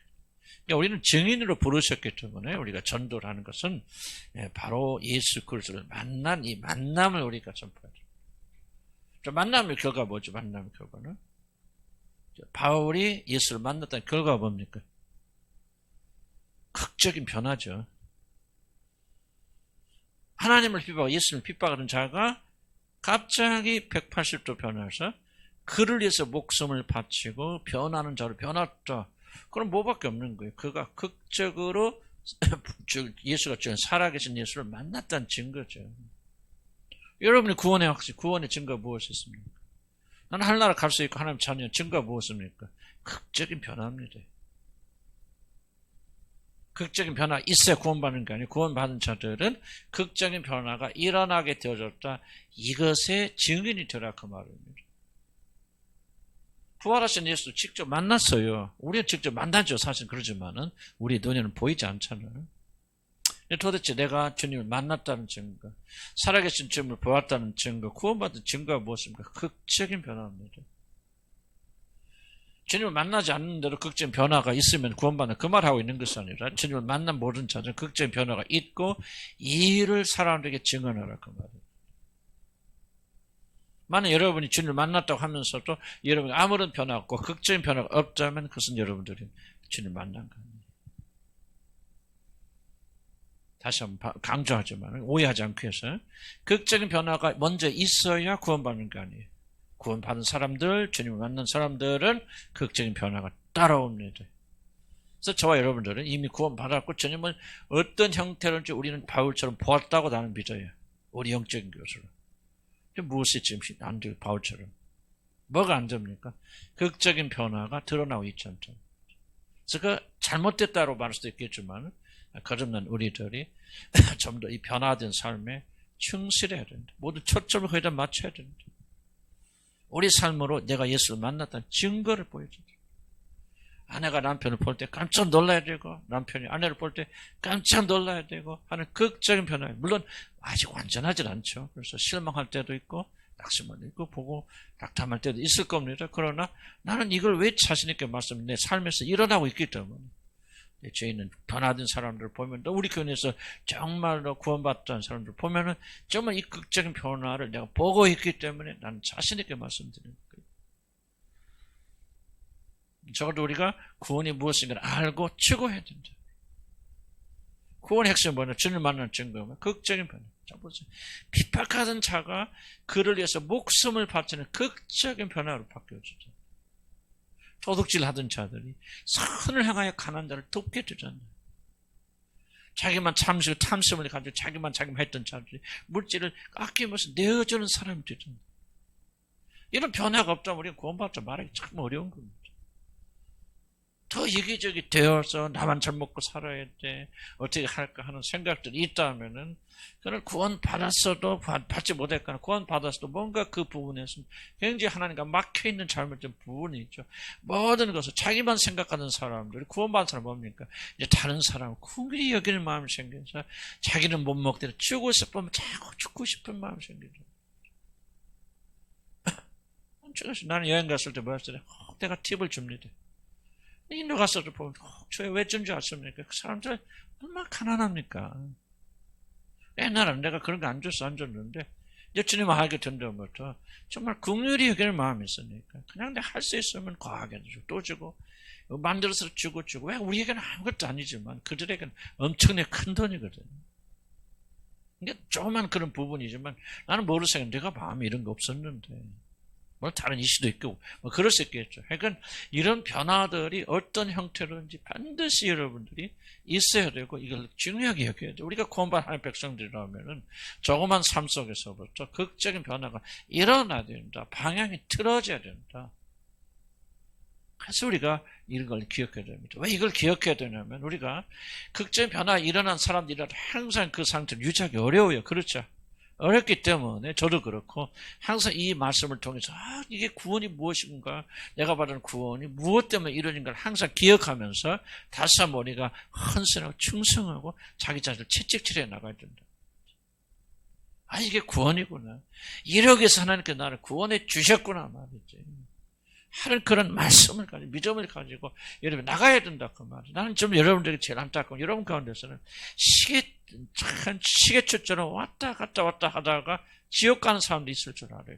그러니까 우리는 증인으로 부르셨기 때문에 우리가 전도를 하는 것은 바로 예수 그리스도를 만난 이 만남을 우리가 전파해야 돼요. 만남의 결과 뭐죠? 만남의 결과는 바울이 예수를 만났다는 결과가 뭡니까? 극적인 변화죠. 하나님을 핍박하고 예수님을 핍박하는 자가 갑자기 180도 변해서 그를 위해서 목숨을 바치고 변하는 자로 변했다. 그럼 뭐밖에 없는 거예요. 그가 극적으로 예수가 주는 살아계신 예수를 만났다는 증거죠. 여러분이 구원의 확신, 구원의 증거가 무엇이었습니까? 나는 하늘나라 갈 수 있고 하나님 자녀 증거가 무엇입니까? 극적인 변화입니다. 극적인 변화 있어야 구원받는 게 아니에요. 구원받은 자들은 극적인 변화가 일어나게 되어졌다. 이것의 증인이 되라 그 말입니다. 부활하신 예수 직접 만났어요. 우리는 직접 만나죠. 사실 그러지만은 우리 눈에는 보이지 않잖아요. 도대체 내가 주님을 만났다는 증거, 살아계신 주님을 보았다는 증거, 구원받은 증거가 무엇입니까? 극적인 변화입니다. 주님을 만나지 않는 대로 극적인 변화가 있으면 구원받는 그 말하고 있는 것이 아니라 주님을 만난 모든 자들은 극적인 변화가 있고 이 일을 사람들에게 증언하라 그 말이에요. 만약 여러분이 주님을 만났다고 하면서도 여러분이 아무런 변화 없고 극적인 변화가 없다면 그것은 여러분들이 주님을 만난 거예요. 다시 한번 강조하지만 오해하지 않기 위해서 극적인 변화가 먼저 있어야 구원받는 거 아니에요. 구원받은 사람들, 주님을 만난 사람들은 극적인 변화가 따라옵니다. 그래서 저와 여러분들은 이미 구원받았고 주님을 어떤 형태로든지 우리는 바울처럼 보았다고 나는 믿어요. 우리 영적인 교수로. 무엇이 지금 안 돼요, 바울처럼. 뭐가 안 됩니까? 극적인 변화가 드러나고 있지 않죠. 그래서 그 잘못됐다고 말할 수도 있겠지만 거듭난 우리들이 좀 더 이 변화된 삶에 충실해야 된다. 모두 초점을 거기다 맞춰야 된다. 우리 삶으로 내가 예수를 만났다는 증거를 보여준다. 아내가 남편을 볼 때 깜짝 놀라야 되고 남편이 아내를 볼 때 깜짝 놀라야 되고 하는 극적인 변화. 물론 아직 완전하진 않죠. 그래서 실망할 때도 있고 낙심할 때도 있고 보고 낙담할 때도 있을 겁니다. 그러나 나는 이걸 왜 자신 있게 말씀드리면 내 삶에서 일어나고 있기 때문에 저희는 변화된 사람들을 보면 또 우리 교회에서 정말로 구원받던 사람들을 보면은 정말 이 극적인 변화를 내가 보고 있기 때문에 나는 자신 있게 말씀드리는 거예요. 적어도 우리가 구원이 무엇인가를 알고 추구해야 된다. 구원의 핵심은 뭐냐? 주님을 만나는 증거면 극적인 변화. 자 보세요. 핍박하던 자가 그를 위해서 목숨을 바치는 극적인 변화로 바뀌어지죠. 도둑질 하던 자들이 선을 향하여 가난한 자를 돕게 되잖아요. 자기만 탐심을 가지고 자기만 했던 자들이 물질을 아끼면서 내어주는 사람이 되잖아요. 이런 변화가 없다면 우리는 구원받자 말하기 참 어려운 겁니다. 더 이기적이 되어서 나만 잘 먹고 살아야 돼. 어떻게 할까 하는 생각들이 있다면은 그는 구원받았어도 받지 못했거나 구원받았어도 뭔가 그 부분에서 굉장히 하나님과 막혀있는 잘못된 부분이 있죠. 모든 것을 자기만 생각하는 사람들이 구원받은 사람은 뭡니까? 이제 다른 사람을 궁일이 여기는 마음이 생겨서 자기는 못 먹더라도 죽고 싶으면 자꾸 죽고 싶은 마음이 생기죠. 나는 여행 갔을 때 뭐였어요? 내가 팁을 줍니다. 인도 가서도 보면 저에 왜 준 줄 아십니까? 그 사람들 얼마나 가난합니까? 옛날에는 내가 그런 거 안 줬는데 이제 주님 알게 된 다음부터 정말 긍휼히 여기는 마음이 있으니까 그냥 내가 할 수 있으면 과하게 주고 또 주고 만들어서 주고 왜 우리에게는 아무것도 아니지만 그들에게는 엄청나게 큰 돈이거든요. 그러니까 조그만 그런 부분이지만 나는 모르겠어요. 내가 마음에 이런 거 없었는데 뭐 다른 이슈도 있고 뭐 그럴 수 있겠죠. 그러니까 이런 변화들이 어떤 형태로든지 반드시 여러분들이 있어야 되고 이걸 중요하게 여겨야 돼요. 우리가 구원받은 하나님의 백성들이라면은 조그만 삶 속에서부터 극적인 변화가 일어나야 된다. 방향이 틀어져야 된다. 그래서 우리가 이런 걸 기억해야 됩니다. 왜 이걸 기억해야 되냐면 우리가 극적인 변화가 일어난 사람들이라도 항상 그 상태를 유지하기 어려워요. 그렇죠? 어렵기 때문에 저도 그렇고 항상 이 말씀을 통해서 이게 구원이 무엇인가, 내가 받은 구원이 무엇 때문에 이루어진가를 항상 기억하면서 다시 한번 우리가 헌신하고 충성하고 자기 자신을 채찍 처리해 나가야 된다. 이게 구원이구나. 이러기 위해서 하나님께 나를 구원해 주셨구나 말이지. 하는 그런 말씀을 가지고 믿음을 가지고 여러분 나가야 된다 그 말이에요. 나는 좀 여러분들이 제일 안타까운 여러분 가운데서는 시계추처럼 왔다 갔다 하다가 지옥 가는 사람도 있을 줄 알아요.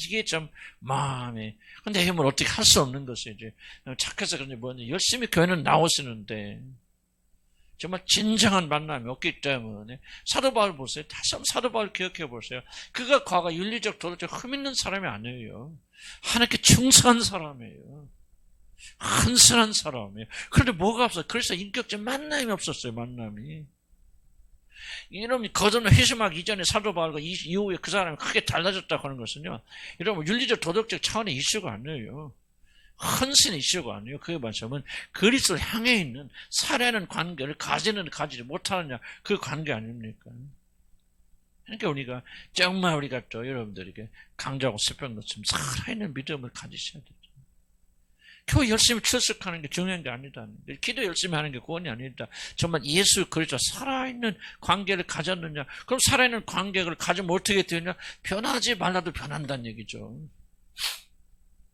이게 좀 마음에 근데 힘을 어떻게 할 수 없는 것이지. 착해서 그런지 뭐니 열심히 교회는 나오시는데 정말 진정한 만남이 없기 때문에 사도 바울 보세요. 다시 한번 사도 바울 기억해 보세요. 그가 과거 윤리적 도덕적 흠 있는 사람이 아니에요. 하나님께 충성한 사람이에요. 헌신한 사람이에요. 그런데 뭐가 없어요? 그래서 인격적 만남이 없었어요. 만남이. 이놈이 거듭나 회심하기 이전에 사도 바울과 이후에 그 사람이 크게 달라졌다고 하는 것은요. 여러분 윤리적 도덕적 차원의 이슈가 아니에요. 헌신의 이슈가 아니에요. 그에 말씀은 그리스도를 향해 있는 살아있는 관계를 가지지 못하느냐 그 관계 아닙니까? 그러니까 우리가 정말 우리가 또 여러분들에게 강조하고 싶은 것처럼 살아있는 믿음을 가지셔야 되죠. 교회 열심히 출석하는 게 중요한 게 아니다. 기도 열심히 하는 게 구원이 아니다. 정말 예수 그리스도 살아있는 관계를 가졌느냐. 그럼 살아있는 관계를 가지면 어떻게 되느냐. 변하지 말라도 변한다는 얘기죠.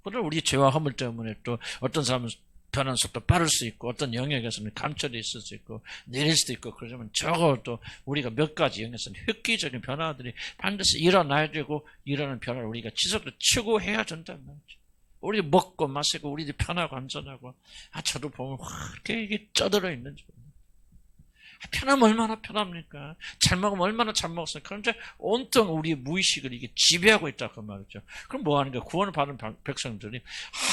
그러나 우리 죄와 허물 때문에 또 어떤 사람은 변하는 속도 빠를 수 있고 어떤 영역에서는 감춰져 있을 수 있고 내릴 수도 있고 그러지만 적어도 우리가 몇 가지 영역에서는 획기적인 변화들이 반드시 일어나야 되고 이러는 변화를 우리가 지속적으로 추구해야 된다는 말이죠. 우리 먹고 마시고 우리들 편하고 안전하고 저도 보면 이렇게 이게 쪄들어 있는지 편하면 얼마나 편합니까? 잘 먹으면 얼마나 잘 먹었습니까? 그런데 온통 우리의 무의식을 이게 지배하고 있다고 말이죠. 그럼 뭐 하는 거야? 구원을 받은 백성들이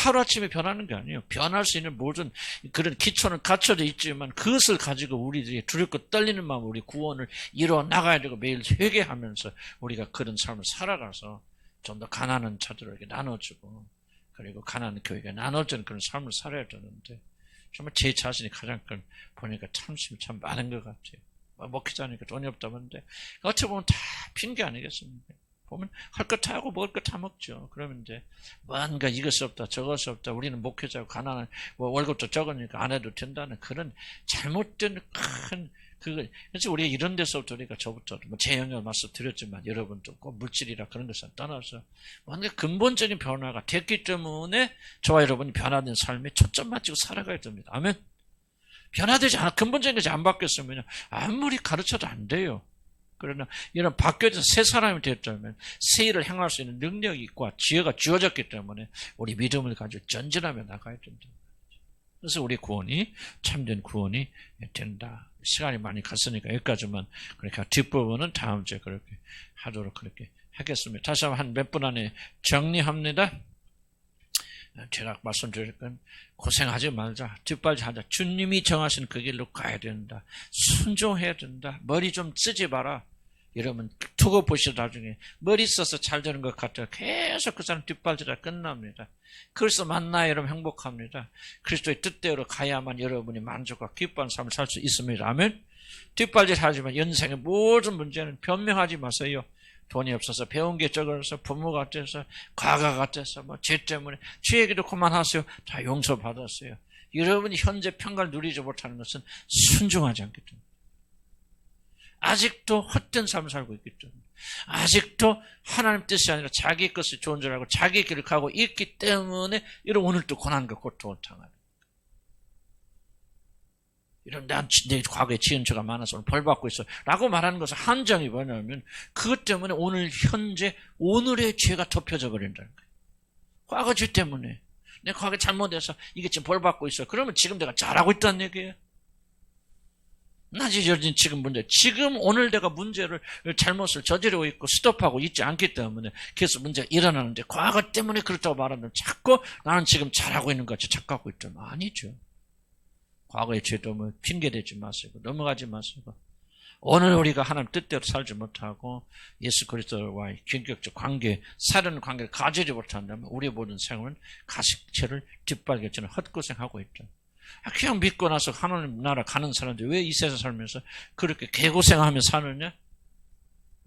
하루아침에 변하는 게 아니에요. 변할 수 있는 모든 그런 기초는 갖춰져 있지만 그것을 가지고 우리들이 두렵고 떨리는 마음으로 우리 구원을 이뤄 나가야 되고 매일 회개하면서 우리가 그런 삶을 살아가서 좀 더 가난한 자들에게 나눠주고 그리고 가난한 교회가 나눠주는 그런 삶을 살아야 되는데 정말 제 자신이 가장 큰 보니까 참 많은 것 같아요. 먹히자니까 돈이 없다는데 어떻게 보면 다 핑계 아니겠습니까? 보면 할 것 다 하고 먹을 것 다 먹죠. 그러면 이제 뭔가 이것이 없다 저것이 없다 우리는 목회자고 가난한 월급도 적으니까 안 해도 된다는 그런 잘못된 큰 그래서 우리가 이런 데서부터 우리가 저부터 제 영역을 말씀드렸지만 여러분도 꼭 물질이라 그런 것을 떠나서 뭔가 근본적인 변화가 됐기 때문에 저와 여러분이 변화된 삶에 초점 맞추고 살아가야 됩니다. 아멘. 변화되지 않아 근본적인 것이 안 바뀌었으면 아무리 가르쳐도 안 돼요. 그러나 이런 바뀌어서 새 사람이 되었다면 새 일을 행할 수 있는 능력이 있고 지혜가 주어졌기 때문에 우리 믿음을 가지고 전진하며 나가야 된다. 그래서 우리 구원이 참된 구원이 된다. 시간이 많이 갔으니까 여기까지만 그러니까 뒷부분은 다음 주에 그렇게 하도록 그렇게 하겠습니다. 다시 한번 한 몇 분 안에 정리합니다. 제가 말씀드릴 건 고생하지 말자. 뒷발질하자. 주님이 정하신 그 길로 가야 된다. 순종해야 된다. 머리 좀 쓰지 마라. 여러분 두고 보시다 나중에 머리 써서 잘 되는 것 같아요. 계속 그 사람 뒷발질하다 끝납니다. 그래서 만나야 여러분 행복합니다. 그리스도의 뜻대로 가야만 여러분이 만족과 기뻐하는 삶을 살 수 있습니다. 아멘. 뒷발질하지만 연생의 모든 문제는 변명하지 마세요. 돈이 없어서 배운 게 적어서 부모 같아서 과거 같아서 죄 때문에 죄 얘기도 그만하세요. 다 용서받았어요. 여러분이 현재 평가를 누리지 못하는 것은 순종하지 않기 때문에 아직도 헛된 삶을 살고 있기 때문에 아직도 하나님 뜻이 아니라 자기 것을 좋은 줄 알고 자기 길을 가고 있기 때문에 이런 오늘도 고난과 고통을 당하는 이런 내 과거에 지은 죄가 많아서 오늘 벌 받고 있어 라고 말하는 것은 한정이 뭐냐면 그것 때문에 오늘 현재 오늘의 죄가 덮여져 버린다는 거예요. 과거 죄 때문에 내 과거에 잘못해서 이게 지금 벌 받고 있어. 그러면 지금 내가 잘하고 있다는 얘기예요. 나지 지금 문제. 지금 오늘 내가 문제를 잘못을 저지르고 있고 스톱하고 있지 않기 때문에 그래서 문제가 일어나는데 과거 때문에 그렇다고 말하면 자꾸 나는 지금 잘하고 있는 것 같이 착각하고 있다면 아니죠. 과거의 죄도 핑계대지 마시고 넘어가지 마시고 오늘 우리가 하나님 뜻대로 살지 못하고 예수 그리스도와의 인격적 관계, 사는 관계를 가지지 못한다면 우리의 모든 생활은 가식체를 뒷발견처럼 헛고생하고 있다. 그냥 믿고 나서 하나님 나라 가는 사람들이 왜 이 세상 살면서 그렇게 개고생하며 사느냐?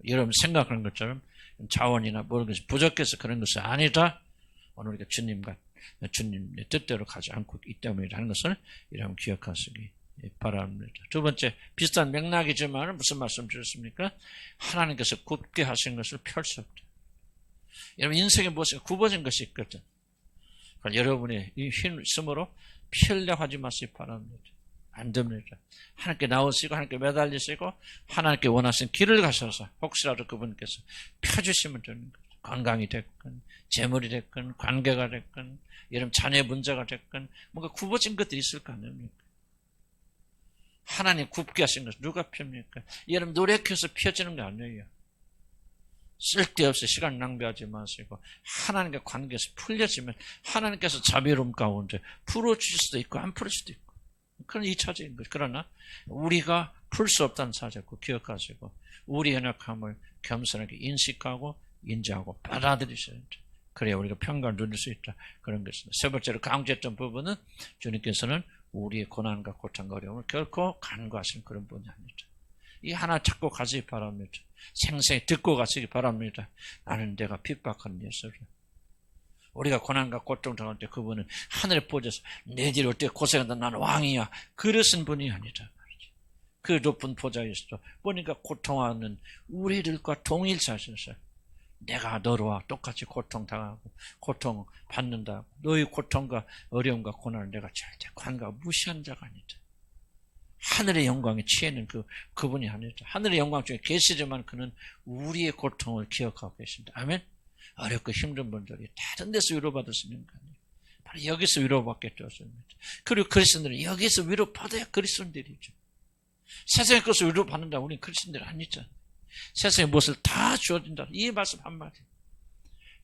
여러분 생각하는 것처럼 자원이나 모든 것이 부족해서 그런 것이 아니다. 오늘 우리가 주님의 뜻대로 가지 않고 있기 때문이라는 것을 여러분 기억하시기 바랍니다. 두 번째, 비슷한 맥락이지만 무슨 말씀 드렸습니까? 하나님께서 굳게 하신 것을 펼 수 없다. 여러분 인생에 무엇인가 굽어진 것이 있거든. 여러분의 이 힘으로 피 흘려 하지 마시기 바랍니다. 안 됩니다. 하나님께 나오시고 하나님께 매달리시고 하나님께 원하시는 길을 가셔서 혹시라도 그분께서 펴주시면 되는 거죠. 건강이 됐건 재물이 됐건 관계가 됐건 여러분 자녀 문제가 됐건 뭔가 굽어진 것들이 있을 거 아닙니까? 하나님 굽게 하신 것을 누가 펴입니까? 여러분 노력해서 펴지는 게 아니에요. 쓸데없이 시간 낭비하지 마시고 하나님과 관계에서 풀려지면 하나님께서 자비로움 가운데 풀어주실 수도 있고 안 풀어줄 수도 있고 그런 2차적인 거죠. 그러나 우리가 풀 수 없다는 사실 꼭 기억하시고 우리 연약함을 겸손하게 인식하고 인지하고 받아들이셔야 돼요. 그래야 우리가 평강을 누릴 수 있다. 그런 것입니다. 세 번째로 강조했던 부분은 주님께서는 우리의 고난과 고통과 어려움을 결코 간과하시는 그런 분이 아니다. 이 하나 찾고 가시기 바랍니다. 생생히 듣고 가시기 바랍니다. 나는 내가 핍박한 예수를. 우리가 고난과 고통 당할 때 그분은 하늘에 보셔서 내 뒤를 어떻게 고생한다 나는 왕이야. 그러신 분이 아니다. 그 높은 보좌에서도 보니까 고통하는 우리들과 동일사셔서 내가 너와 똑같이 고통당하고 고통받는다. 너의 고통과 어려움과 고난을 내가 절대 관과 무시한 자가 아니다. 하늘의 영광에 취해는 그분이 아니다. 하늘의 영광 중에 계시지만 그는 우리의 고통을 기억하고 계신다. 아멘. 어렵고 힘든 분들이 다른 데서 위로받을 수 있는 거 아니에요. 바로 여기서 위로받게 되었습니다. 그리고 그리스도인들은 여기서 위로받아야 그리스도인들이죠. 세상의 것을 위로받는다. 우리는 그리스도인들 아니잖아요. 세상의 무엇을 다 주어진다. 이 말씀 한마디.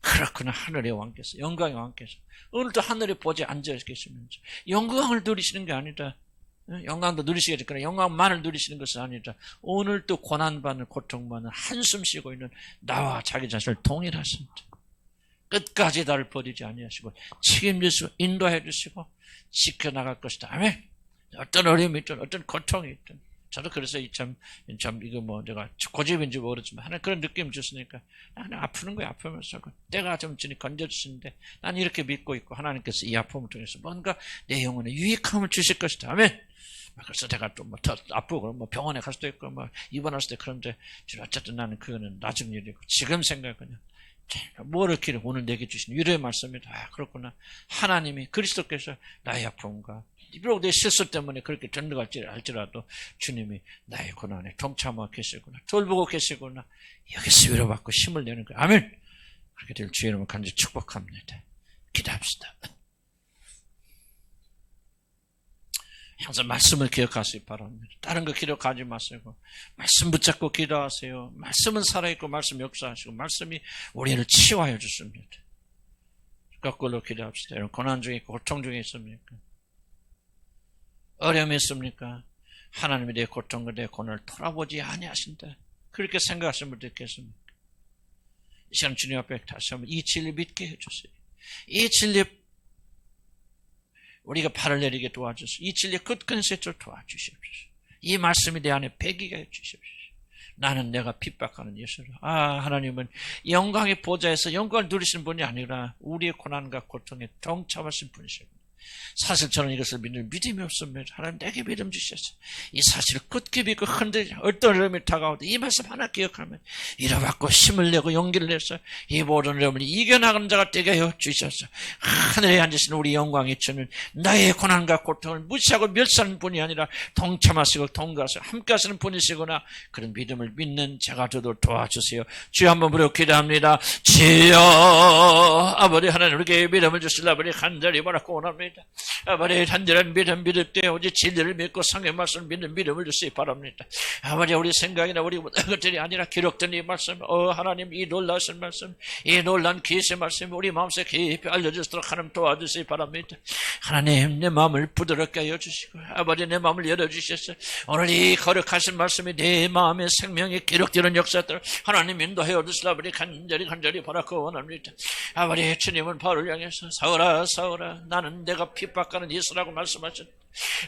그렇구나. 하늘의 왕께서 영광의 왕께서 오늘도 하늘에 보좌에 앉아 계시면서 영광을 누리시는 게 아니다. 영광도 누리시겠지만 영광만을 누리시는 것은 아니다. 오늘도 고난받는 고통받는 한숨 쉬고 있는 나와 자기 자신을 동일하십니다. 끝까지 나를 버리지 아니하시고 책임지시고 인도해 주시고 지켜나갈 것이다. 아멘. 어떤 어려움이 있든 어떤 고통이 있든 저도 그래서 참 이거 뭐 내가 고집인지 모르지만 하나 그런 느낌 주시니까 나는 아프는 거야. 아프면서 때가 좀 지니 건져주시는데 난 이렇게 믿고 있고 하나님께서 이 아픔을 통해서 뭔가 내 영혼에 유익함을 주실 것이다. 아멘. 그래서 내가 또 뭐 더 아프고 뭐 병원에 갈 수도 있고 뭐 입원할 수도 있고 그런데 어쨌든 나는 그거는 나중 일이고 지금 생각은 뭐 이렇게 오늘 내게 주신 위로의 말씀이다. 아, 그렇구나. 하나님이 그리스도께서 나의 아픔과 비록 내 실수 때문에 그렇게 전도할지 알지라도 주님이 나의 고난에 동참하고 계시구나. 돌보고 계시구나. 여기서 위로받고 힘을 내는 거야. 아멘. 그렇게 될 주의 이름을 간절히 축복합니다. 기도합시다. 항상 말씀을 기억하시기 바랍니다. 다른 거 기록하지 마시고 말씀 붙잡고 기도하세요. 말씀은 살아있고 말씀 역사하시고 말씀이 우리를 치유하여 주십니다. 거꾸로 기도합시다. 여러분 고난 중에 있고 고통 중에 있습니까? 어려움이 있습니까? 하나님이 내 고통과 내 고난을 돌아보지 아니하신다. 그렇게 생각하시는 분들 있겠습니까? 이 시간 주님 앞에 다시 한번 이 진리 믿게 해주세요. 이 진리 우리가 발을 내리게 도와주시오. 이 진리 끝끝을 도와주십시오. 이 말씀이 내 안에 배기게 해주십시오. 나는 내가 핍박하는 예수를. 하나님은 영광의 보좌에서 영광을 누리시는 분이 아니라 우리의 고난과 고통에 동참하신 분이십니다. 사실 저는 이것을 믿는 믿음이 없습니다. 하나님 내게 믿음 주셔서 이 사실을 굳게 믿고 흔들지 어떤 어려움이 다가오도 이 말씀 하나 기억하면 위로받고 힘을 내고 용기를 내서 이 모든 어려움을 이겨나가는 자가 되게 하여 주셔서 하늘에 앉으신 우리 영광의 주는 나의 고난과 고통을 무시하고 멸시하는 분이 아니라 동참하시고 동거하시고 함께 하시는 분이시구나. 그런 믿음을 믿는 제가 저도 도와주세요. 주여 한번 부르고 기도합니다. 주여 아버지 하나님 우리에게 믿음을 주시려 아버지 간절히 바라고 원합니다. 아버지 간절한 믿을 때 오직 진리를 믿고 성의 말씀을 믿는 믿음을 주시기 바랍니다. 아버지 우리 생각이나 우리 것들이 아니라 기록된 이 말씀 하나님 이 놀라신 말씀 이 놀란 계시 말씀 우리 마음속에 깊이 알려주시도록 하나님 도와주시기 바랍니다. 하나님 내 마음을 부드럽게 하여 주시고 아버지 내 마음을 열어주셔서 오늘 이 거룩하신 말씀이 내 마음의 생명에 기록되는 역사들 하나님 인도하여 주시라 아버지 간절히 바라고 원합니다. 아버지 주님은 바울을 향해서 사울아 나는 내가 핍박하는 예수라고 말씀하셨다.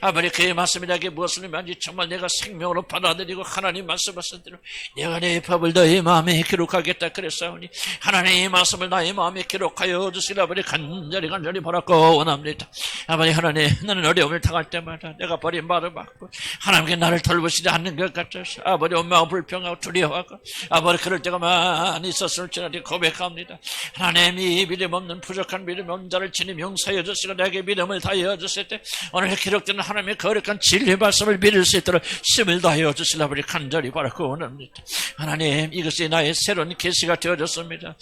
아버지 그의 말씀이 나에게 무엇을 의미하는지 정말 내가 생명으로 받아들이고 하나님 말씀하신 대로 내가 내 법을 너의 마음에 기록하겠다 그랬사오니 하나님의 말씀을 나의 마음에 기록하여 주시라. 아버지 간절히 바라고 원합니다. 아버지 하나님, 나는 어려움을 당할 때마다 내가 버림받아 받고 하나님께 나를 돌보시지 않는 것 같아서 아버지 원망하고 불평하고 두려워하고 아버지 그럴 때가 많이 있었을지라도 고백합니다. 하나님, 이 믿음 없는 부족한 믿음 없는 자를 주님 용서해 주시고 내게 믿음을 다하여 주실 때 오늘 기록되는 하나님의 거룩한 진리의 말씀을 믿을 수 있도록 힘을 다하여 주시라. 아버지 간절히 바라고 원합니다. 하나님, 이것이 나의 새로운 계시가 되어졌습니다.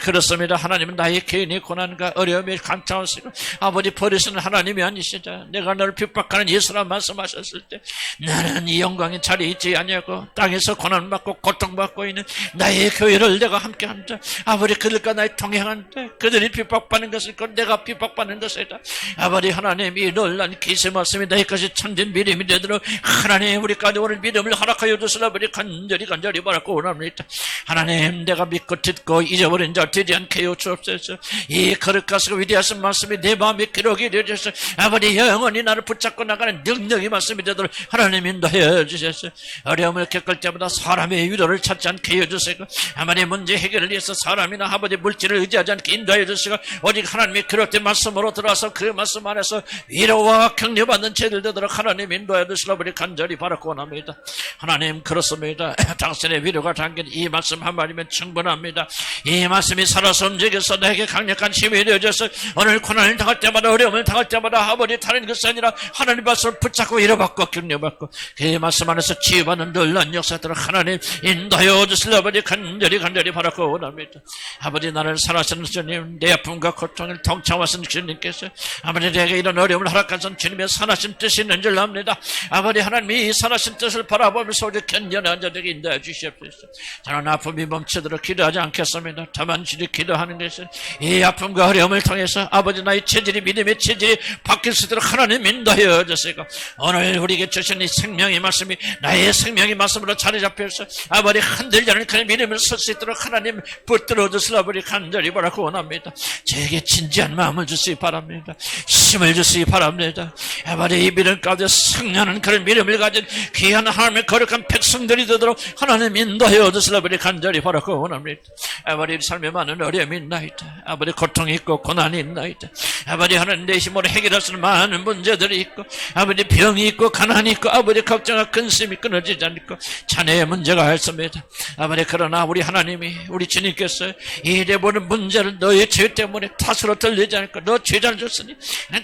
그렇습니다. 하나님은 나의 개인의 고난과 어려움에 감차하시고 아버지 버리시는 하나님이 아니시다. 내가 너를 핍박하는 예수라 말씀하셨을 때 나는 이 영광의 자리에 있지 아니하고 땅에서 고난받고 고통받고 있는 나의 교회를 내가 함께한다. 아버지 그들과 나의 동행한다. 그들이 핍박받는 것을 내가 핍박받는 것이다. 아버지 하나님, 이 놀란 기세 말씀이 나에까지 참된 믿음이 되도록 하나님 우리까지 오늘 믿음을 허락하여 주시라. 아버지 간절히 바라고 원합니다. 하나님, 내가 믿고 듣고 잊어버린 자 되지 않게 하여 주옵소서. 이 거룩하시고 위대하신 말씀이 내 마음에 기록이 되어져서 아버지 영원히 나를 붙잡고 나가는 능력의 말씀이 되도록 하나님 인도하여 주셔서 어려움을 겪을 때마다 사람의 위로를 찾지 않게 해주시고 아버지 문제 해결을 위해서 사람이나 아버지 물질을 의지하지 않게 인도하여 주시고 오직 하나님의 기록된 말씀으로 들어와서 그 말씀 안에서 위로와 격려받는 죄들 되도록 하나님 인도하여 주시라. 아버지 간절히 바라고 원합니다. 하나님, 그렇습니다. 당신의 위로가 담긴 이 말씀 한마디면 충분합니다. 이 말씀이 살아서 움직여서 내게 강력한 힘이 되어져서 오늘 고난을 당할 때마다 어려움을 당할 때마다 아버지 다른 것이 아니라 하나님 말씀을 붙잡고 위로받고 격려받고 그 말씀 안에서 치유받는 놀라운 역사들을 하나님 인도하여 주시려. 아버지 간절히 바라고 원합니다. 아버지, 나를 사랑하시는 주님, 내 아픔과 고통을 동참하신 주님께서 아버지 내게 이런 어려움을 허락하신 주님의 선하신 뜻이 있는 줄 압니다. 아버지 하나님이 이 선하신 뜻을 바라보면서 우리 견뎌내는 자들에게 인도해 주시옵소서. 저는 아픔이 멈추도록 기도하지 않겠습니다. 다만 주님 기도하는 것은 이 아픔과 어려움을 통해서 아버지 나의 체질이 믿음의 체질이 바뀔 수 있도록 하나님 인도하여 주시고 오늘 우리에게 주신 이 생명의 말씀이 나의 생명의 말씀으로 자리 잡혀서 아버지 흔들지 않는 그런 믿음을 설 수 있도록 하나님 붙들어 주시라. 아버지 간절히 바라고 원합니다. 저에게 진지한 마음을 주시기 바랍니다. 힘을 주시기 바랍니다. 아버지 이 믿음 가운데 승리하는 그런 믿음을 가진 귀한 하나님의 거룩한 백성들이 되도록 하나님 인도하여 주시라. 아버지 간절히 바라고 원합니다. 아버지 삶에 많은 어려움이 있나이다. 아버지 고통이 있고 고난이 있나이다. 아버지 하나님 내 힘으로 해결할 수 있는 많은 문제들이 있고 아버지 병이 있고 가난이 있고 아버지 걱정과 근심이 끊어지지 않고 자녀의 문제가 있습니다. 아버지 그러나 우리 하나님이 우리 주님께서 이래 보는 문제를 너의 죄 때문에 탓으로 들리지 않고 너 죄를 줬으니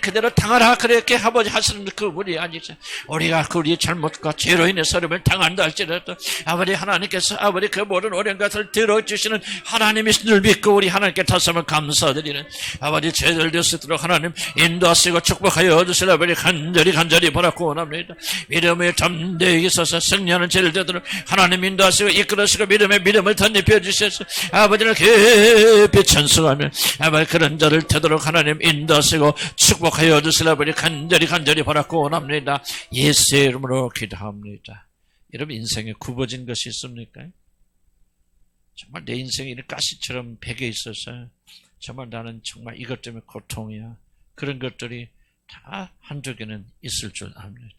그대로 당하라 그렇게 아버지 하시는 그분이 아니죠. 우리가 그 우리의 잘못과 죄로 인해서 어려움을 당한다 할지라도 아버지 하나님께서 아버지 그 모든 어려운 것을 들어주시는 하나님이신 줄 믿고 우리 하나님께 다시 한번 감사드리는 아버지 죄를 될 수 있도록 하나님 인도하시고 축복하여 주시라. 아버지 간절히 바라고 원합니다. 믿음의 담대히 있어서 승리하는 죄를 되도록 하나님 인도하시고 이끌으시고 믿음을 덧입혀 주셔서 아버지를 깊이 찬송하며 아버지 그런 자를 되도록 하나님 인도하시고 축복하여 주시라. 아버지 간절히 바라고 원합니다. 예수의 이름으로 기도합니다. 여러분, 인생에 굽어진 것이 있습니까? 정말 내 인생이 이런 가시처럼 베개 있어서 정말 나는 정말 이것 때문에 고통이야. 그런 것들이 다 한두 개는 있을 줄 압니다.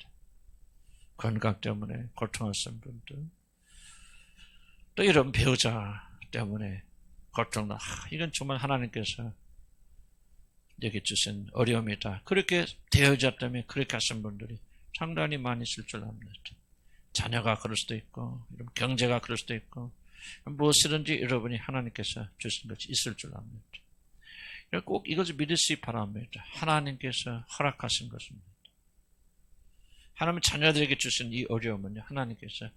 건강 때문에 고통하신 분들, 또 이런 배우자 때문에 고통나, 이건 정말 하나님께서 내게 주신 어려움이다. 그렇게 대여자 때문에 그렇게 하신 분들이 상당히 많이 있을 줄 압니다. 자녀가 그럴 수도 있고, 경제가 그럴 수도 있고, 무엇이든지 여러분이 하나님께서 주신 것이 있을 줄 압니다. 꼭 이것을 믿으시기 바랍니다. 하나님께서 허락하신 것입니다. 하나님 자녀들에게 주신 이 어려움은요, 하나님께서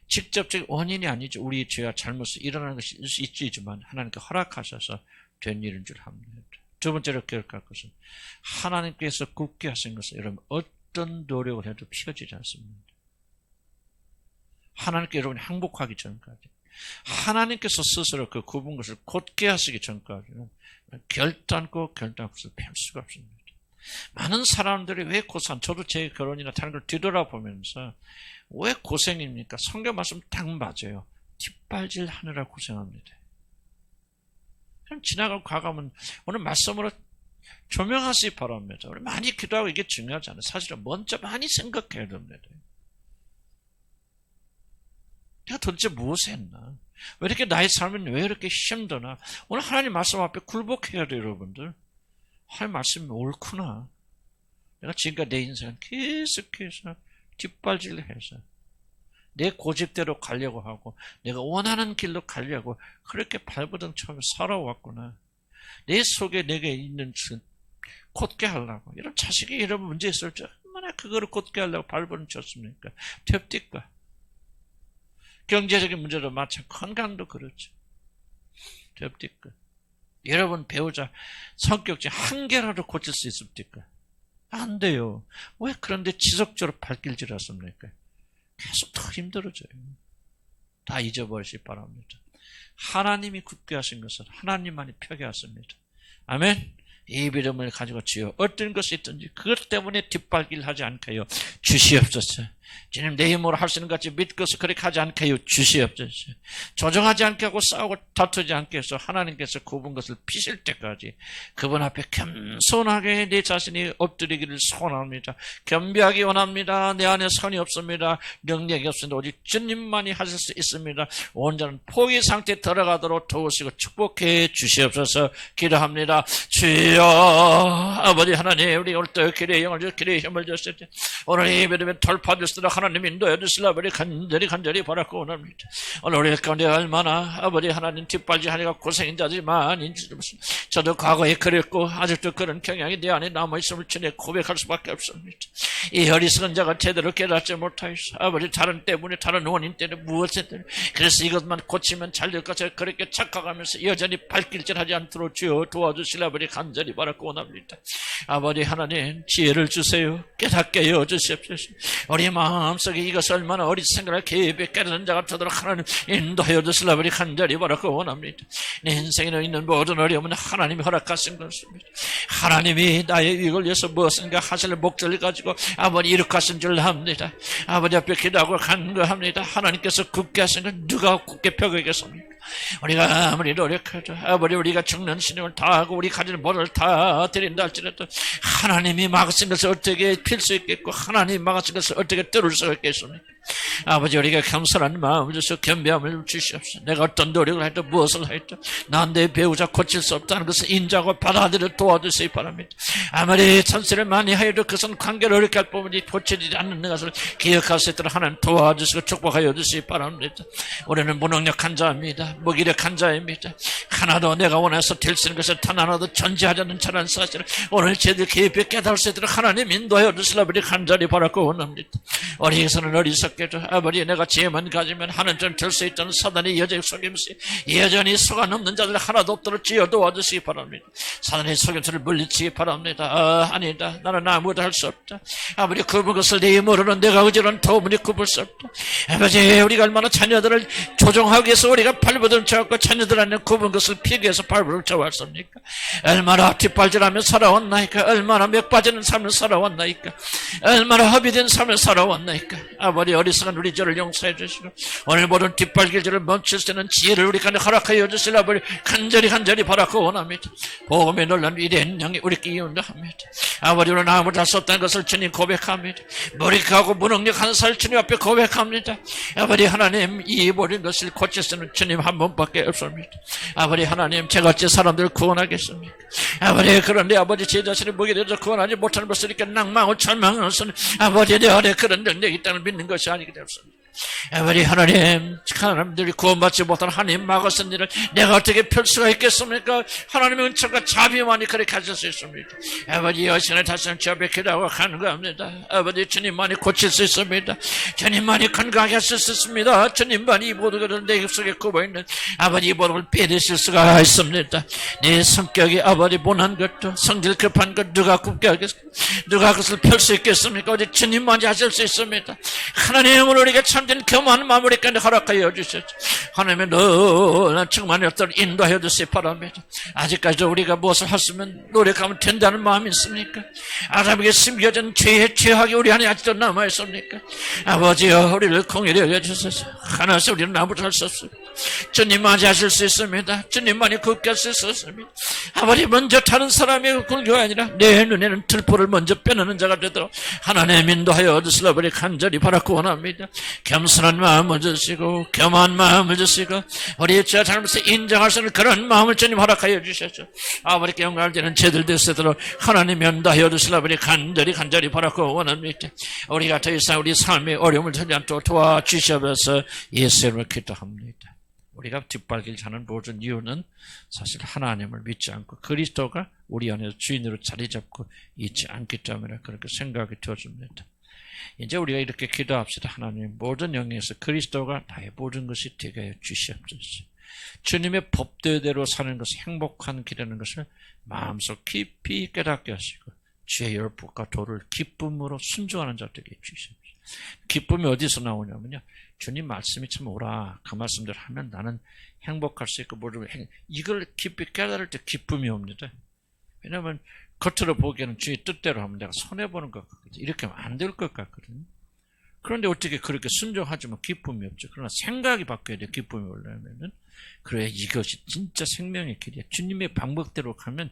직접적 원인이 아니죠. 우리의 죄와 잘못이 일어나는 것이 있지만 하나님께 허락하셔서 된 일인 줄 압니다. 두 번째로 기억할 것은 하나님께서 굳게 하신 것은 여러분 어떤 노력을 해도 피어지지 않습니다. 하나님께 여러분이 행복하기 전까지, 하나님께서 스스로 그 굽은 것을 곧게 하시기 전까지는 결단코 펼 수가 없습니다. 많은 사람들이 왜 고생, 저도 제 결혼이나 다른 걸 뒤돌아보면서 왜 고생입니까? 성경 말씀 딱 맞아요. 뒷발질 하느라 고생합니다. 그냥 지나가고 가가면 오늘 말씀으로 조명하시기 바랍니다. 우리 많이 기도하고 이게 중요하지 않아요. 사실은 먼저 많이 생각해야 됩니다. 내가 도대체 무엇을 했나? 왜 이렇게 나의 삶은 왜 이렇게 힘드나? 오늘 하나님 말씀 앞에 굴복해야 돼요, 여러분들. 하나님 말씀이 옳구나. 내가 지금까지 내 인생은 계속해서 뒷발질을 해서 내 고집대로 가려고 하고 내가 원하는 길로 가려고 그렇게 발버둥처럼 살아왔구나. 내 속에 내게 있는 곧게 하려고 이런 자식이 이런 문제 있을 때 얼마나 그거를 곧게 하려고 발버둥 쳤습니까? 됩니까? 경제적인 문제도 마찬가지, 건강도 그렇죠. 됩니까? 여러분 배우자 성격 중 한 개라도 고칠 수 있습니까? 안 돼요. 왜 그런데 지속적으로 발길질 하십니까? 계속 더 힘들어져요. 다 잊어버리시기 바랍니다. 하나님이 굳게 하신 것은 하나님만이 펴게 하십니다. 아멘. 이 믿음을 가지고 주여 어떤 것이 있든지 그것 때문에 뒷발길 하지 않게요 주시옵소서. 주님 내 힘으로 할 수 있는 것 같이 믿고서 그렇게 하지 않게 하여 주시옵소서. 조정하지 않게 하고 싸우고 다투지 않게 해서 하나님께서 굽은 것을 피실 때까지 그분 앞에 겸손하게 내 자신이 엎드리기를 소원합니다. 겸비하기 원합니다. 내 안에 선이 없습니다. 능력이 없습니다. 오직 주님만이 하실 수 있습니다. 온전한 포기 상태에 들어가도록 도우시고 축복해 주시옵소서. 기도합니다. 주여 아버지 하나님 우리 오늘 또 길의 영을 주시고 길의 힘을 주시고 오늘 이 믿음의 돌파 주시도록 하나님 인도해 주시라 아버지 간절히 바라고 원합니다. 오늘 우리 가운데 얼마나 아버지 하나님 뒷발질하니까 고생인자지만 저도 과거에 그랬고 아직도 그런 경향이 내 안에 남아있음을 주님 고백할 수밖에 없습니다. 이 어리석은 자가 제대로 깨닫지 못하였어. 아버지 다른 때문에 다른 원인 때문에 무엇이든 그래서 이것만 고치면 잘 될 것을 그렇게 착각하면서 여전히 발길질하지 않도록 주여 도와주시라 아버지 간절히 바라고 원합니다. 아버지 하나님 지혜를 주세요. 깨닫게 하여 주시옵소서. 우리 마음속에 이것을 얼마나 어리석은 깊이 깨닫는 자가 되도록 하나님 인도하여 주시라 아버지 간절히 바라고 원합니다. 내 인생에 있는 모든 어려움은 하나님이 허락하신 것입니다. 하나님이 나의 이익을 위해서 무엇인가 하실 목적을 가지고 아버지 이룩하신 줄 압니다. 아버지 앞에 기도하고 간구합니다. 하나님께서 굳게 하신 건 누가 굳게 펴겠습니까? 우리가 아무리 노력해도 아버지 우리가 죽는 신용을 다하고 우리 가진 모든 다 드린다 할지라도 하나님이 막으신 것을 어떻게 필 수 있겠고 하나님이 막으신 것을 어떻게 뚫을 수 있겠습니까? 아버지 우리가 겸손한 마음을 주셔서 겸비함을 주시옵소서. 내가 어떤 노력을 해도 무엇을 해도 난 내 배우자 고칠 수 없다는 것을 인정하고 받아들여 도와주시기 바랍니다. 아무리 찬스를 많이 하여도 그것은 관계를 어렵게 할 뿐이지 고쳐지지 않는 것을 기억할 수 있도록 하나님 도와주시고 축복하여 주시기 바랍니다. 우리는 무능력한 자입니다. 무기력한 자입니다. 하나도 내가 원해서 될 수 있는 것을 단 하나도 존재하지 않는 자라는 사실을 오늘 저희들 깊이 깨달을 수 있도록 하나님 인도하여 주시라 우리 간절히 바라고 원합니다. 어리석은 어리석게도 아버지 내가 지혜만 가지면 하는 점 될 수 있다는 사단의 여전히 속임수 여전히 속아 넘는 자들 하나도 없도록 지어 도와주시기 바랍니다. 사단의 속임수를 물리치기 바랍니다. 아니다 나는 아무것도 할 수 없다. 아버지 굽은 것을 내 힘으로는 내가 의지로는 도무지 굽을 수 없다. 아버지 우리가 얼마나 자녀들을 조종하기 위해서 우리가 발버둥 쳐갖고 자녀들 안에 굽은 것을 피하기 위해서 발버둥 쳐왔습니까? 얼마나 뒷발질하며 살아왔나이까? 얼마나 몇 빠지는 삶을 살아왔나이까? 얼마나 허비된 삶을 살아왔나이까? 아버지 어리석은 우리 죄를 용서해 주시고 오늘 모든 뒷발길질을 멈출 수 있는 지혜를 우리 가운데 허락하여 주시라 아버지 간절히 바라고 원합니다. 복음의 놀란 위대한 영이 우리께 이운다합니다. 아버지 우리는 아무도 할 수 없다는 것을 주님 고백합니다. 무력하고 무능력한 살 주님 앞에 고백합니다. 아버지 하나님 이 모든 것을 고칠 수 있는 주님 한 분밖에 없습니다. 아버지 하나님 저같이 사람들을 구원하겠습니까? 아버지 그런데 아버지 제 자신이 목에 대해서 구원하지 못하는 것을 이렇게 낭망하고 절망하는 것은 아버지 내 안에 그런 능력이 있다는 믿는 것이 아니기 때문입니다. 아버지 하나님 사람들이 구원받지 못한 하나님 막으신 일을 내가 어떻게 펼 수가 있겠습니까? 하나님의 은총과 자비만이 그렇게 하실 수 있습니다. 아버지 여신을 다시 한번 저 앞에 기도하고 간구합니다. 아버지 주님만이 고칠 수 있습니다. 주님만이 건강하게 하실 수 있습니다. 주님만이 이 모든 것을 내 입속에 굽어있는 아버지 이 모든 걸 빼내실 수가 있습니다. 내 성격이 아버지 못한 것도 성질 급한 것 누가 굽게 하겠습니까? 누가 그것을 펼 수 있겠습니까? 오직 주님만이 하실 수 있습니다. 하나님은 우리가 참된 겸한 마무리까지 허락하여 주셨죠. 하나님의 놀란 충만의 역사를 인도하여 주시기 바랍니다. 아직까지도 우리가 무엇을 했으면 노력하면 된다는 마음이 있습니까? 아담에게 심겨진 죄의 죄악이 우리 안에 아직도 남아있습니까? 아버지여 우리를 공의히 여겨주소서. 하나씩 우리는 아무도 할 수 없습니다. 주님 맞이하실 수 있습니다. 주님만이 굽게 할 수 있습니다. 아버지 먼저 타는 사람이 굴교가 아니라 내 눈에는 들보를 먼저 빼내는 자가 되도록 하나님 인도하여 주시라 우리 간절히 바라고 원합니다. 겸손한 마음을 주시고 겸한 마음을 주시고 우리 저 잘못을 인정할 수 있는 그런 마음을 주님 허락하여 주셨죠. 아버지께 영광을 드리는 제들 되시도록 하나님 인도하여 주시라 우리 간절히 바라고 원합니다. 우리가 더 이상 우리 삶의 어려움을 전지 않도록 도와주시옵소서. 예수님을 기도합니다. 우리가 뒷발길 자는 모든 이유는 사실 하나님을 믿지 않고 그리스도가 우리 안에서 주인으로 자리 잡고 있지 않기 때문에 그렇게 생각이 되어집니다. 이제 우리가 이렇게 기도합시다. 하나님 모든 영역에서 그리스도가 나의 모든 것이 되게 하여 주시옵소서. 주님의 법대로 사는 것이 행복한 길이라는 것을 마음속 깊이 깨닫게 하시고 주의 열법과 도를 기쁨으로 순종하는 자 되게 해주시옵소서. 기쁨이 어디서 나오냐면요, 주님 말씀이 참 오라 그 말씀대로 하면 나는 행복할 수 있고 모르면 이걸 깊이 깨달을 때 기쁨이 옵니다. 왜냐하면 겉으로 보기에는 주의 뜻대로 하면 내가 손해보는 것 같거든요. 이렇게 하면 안 될 것 같거든요. 그런데 어떻게 그렇게 순종하지만 기쁨이 없죠. 그러나 생각이 바뀌어야 돼. 기쁨이 오려면은. 그래야 이것이 진짜 생명의 길이야. 주님의 방법대로 가면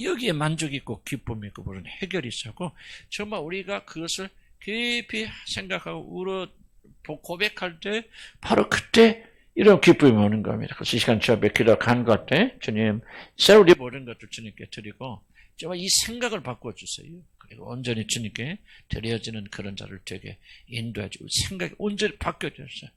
여기에 만족이 있고 기쁨이 있고 모든 해결이 있고 정말 우리가 그것을 깊이 생각하고 울어 고백할 때 바로 그때 이런 기쁨이 오는 겁니다. 그래서 이 시간 저녁에 기도 간구할 때 주님 우리 모든 것을 주님께 드리고 정말 이 생각을 바꿔주세요. 그리고 온전히 주님께 드려지는 그런 자를 되게 인도해주고 생각이 온전히 바뀌어졌어요.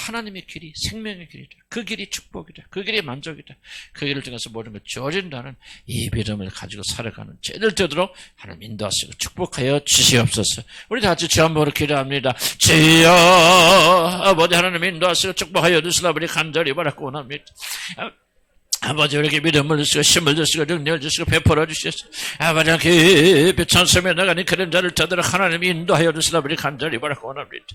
하나님의 길이 생명의 길이다. 그 길이 축복이다. 그 길이 만족이다. 그 길을 통해서 모든 걸 주어진다는 이 믿음을 가지고 살아가는 죄들 되도록 하나님 인도하시고 축복하여 주시옵소서. 우리 다 같이 주 한번으로 기도합니다. 주여 아버지 하나님 인도하시고 축복하여 주시라 우리 간절히 바라고 원합니다. 아버지 우리에게 믿음을 주시고 힘을 주시고 능력을 주시고 베풀어 주시옵소서. 아버지 깊이 찬송에 나가는 그런 자를 되도록 하나님이 인도하여 주시라 우리 간절히 바라고 원합니다.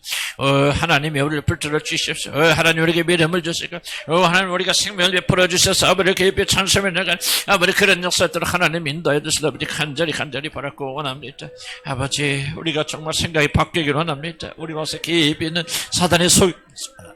하나님이 우리를 붙들어 주시옵소서. 하나님 우리에게 믿음을 주시고 하나님 우리가 생명을 베풀어 주셔서 아버지 깊이 찬송에 나가는 아버지 그런 역사들을 하나님 인도하여 주시라 우리 간절히 바라고 원합니다. 아버지 우리가 정말 생각이 바뀌기를 원합니다. 우리 와서 깊이 있는 사단의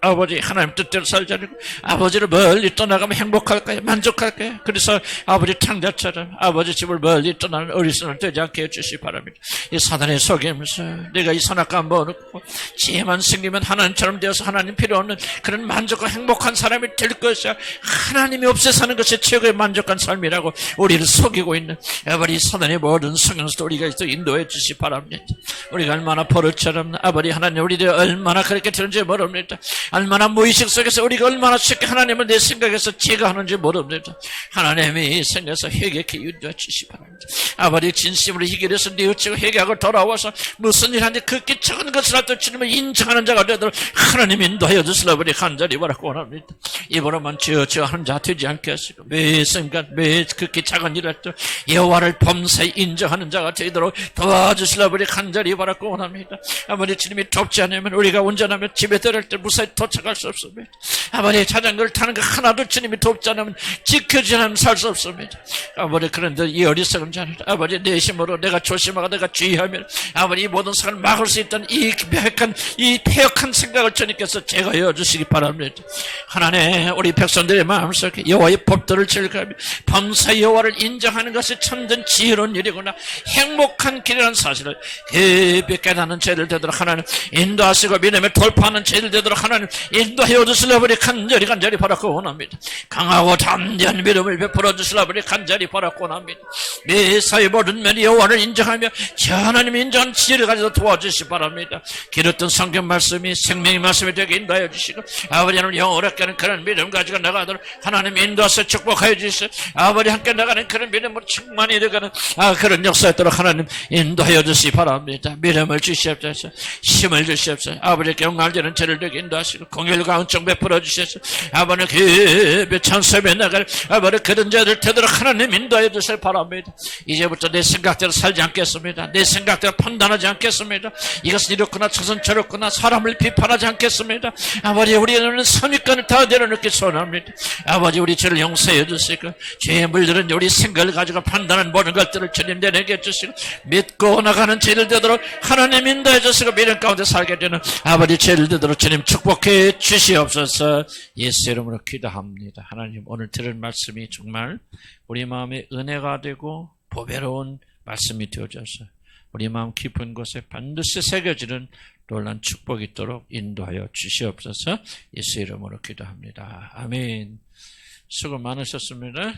아버지 하나님 뜻대로 살자고 아버지를 멀리 떠나가면 행복할까요? 만족할까요? 그래서 아버지 탕자처럼 아버지 집을 멀리 떠나는 어리석은 되지 않게 해주시기 바랍니다. 이 사단의 속임수 내가 이 선악과 먹어놓고 지혜만 생기면 하나님처럼 되어서 하나님 필요 없는 그런 만족과 행복한 사람이 될 것이야. 하나님이 없애 사는 것이 최고의 만족한 삶이라고 우리를 속이고 있는 아버지 사단의 모든 성향수도 우리가 또 인도해 주시기 바랍니다. 우리가 얼마나 버릇처럼 아버지 하나님 우리들 얼마나 그렇게 되는지 모릅니다. 얼마나 무의식 속에서 우리가 얼마나 쉽게 하나님을 내 생각에서 제거하는지 모릅니다. 하나님이 생겨서 회개케 인도해 주시기 바랍니다. 아버지 진심으로 해결해서 뉘우치고 회개하고 돌아와서 무슨 일 하는지 극히 작은 것이라도 주님을 인정하는 자가 되도록 하나님 인도하여 주시라 우리 간절히 바라고 원합니다. 입으로만 지어 하는 자 되지 않게 하시고 매 순간 매 극히 작은 일할때 여호와를 범사에 인정하는 자가 되도록 도와주시라 우리 간절히 바라고 원합니다. 아버지 주님이 돕지 않으면 우리가 운전하며 집에 들어갈 때 무사히 도착할 수 없습니다. 아버지 자전거를 타는 거 하나도 주님이 돕지 않으면 지켜주지 않으면 살 수 없습니다. 아버지 그런데 이 어리석은 자는 아버지 내심으로 내가 조심하고 내가 주의하면 아버지 이 모든 상을 막을 수 있던 이 폐역한 생각을 주님께서 제거해 주시기 바랍니다. 하나님 우리 백성들의 마음속에 여호와의 법도를 즐거하며 범사 여호와를 인정하는 것이 참된 지혜로운 일이구나 행복한 길이라는 사실을 깊이 깨닫는 죄를 되도록 하나님 인도하시고 믿음에 돌파하는 죄를 되도록 하나님 인도하여 주시려 우리 간절히 바라고 원합니다. 강하고 담대한 믿음을 베풀어 주시려 우리 간절히 바라고 원합니다. 매사의 모든 면이 여호와를 인정하며 저 하나님이 인정한 지혜를 가지고 도와주시기 바랍니다. 길었던 성경 말씀이 생명의 말씀이 되게 인도하여 주시고 아버지 하나님 영원하게 하는 그런 믿음 가지고 나가도록 하나님 인도하셔 축복하여 주시고 아버지 함께 나가는 그런 믿음으로 충만히 되가는 그런 역사였도록 하나님 인도하여 주시기 바랍니다. 믿음을 주시옵소서. 힘을 주시옵소서. 아버지께 영광을 드리는 죄를 되게 인도하시고 공혈과 은총 베풀어 주셔서 아버지 깊이 찬송에 나갈 아버지 그런 자들 되도록 하나님 인도하여 주시기 바랍니다. 이제부터 내 생각대로 살지 않겠습니다. 내 생각대로 판단하지 않겠습니다. 이것은 이렇구나 저것은 저렇구나 사람을 비판하지 않겠습니다. 아버지 우리는 선입관을 다 내려놓고 그렇게 소원합니다. 아버지, 우리 죄를 용서해 주시고, 죄에 물들은 우리 생각을 가지고 판단하는 모든 것들을 주님 내게 주시고, 믿고 나가는 죄를 되도록 하나님 인도해 주시고, 믿음 가운데 살게 되는 아버지 죄를 되도록 주님 축복해 주시옵소서. 예수 이름으로 기도합니다. 하나님, 오늘 들은 말씀이 정말 우리 마음에 은혜가 되고 보배로운 말씀이 되어져서 우리 마음 깊은 곳에 반드시 새겨지는 놀란 축복이 있도록 인도하여 주시옵소서. 예수 이름으로 기도합니다. 아멘. 수고 많으셨습니다.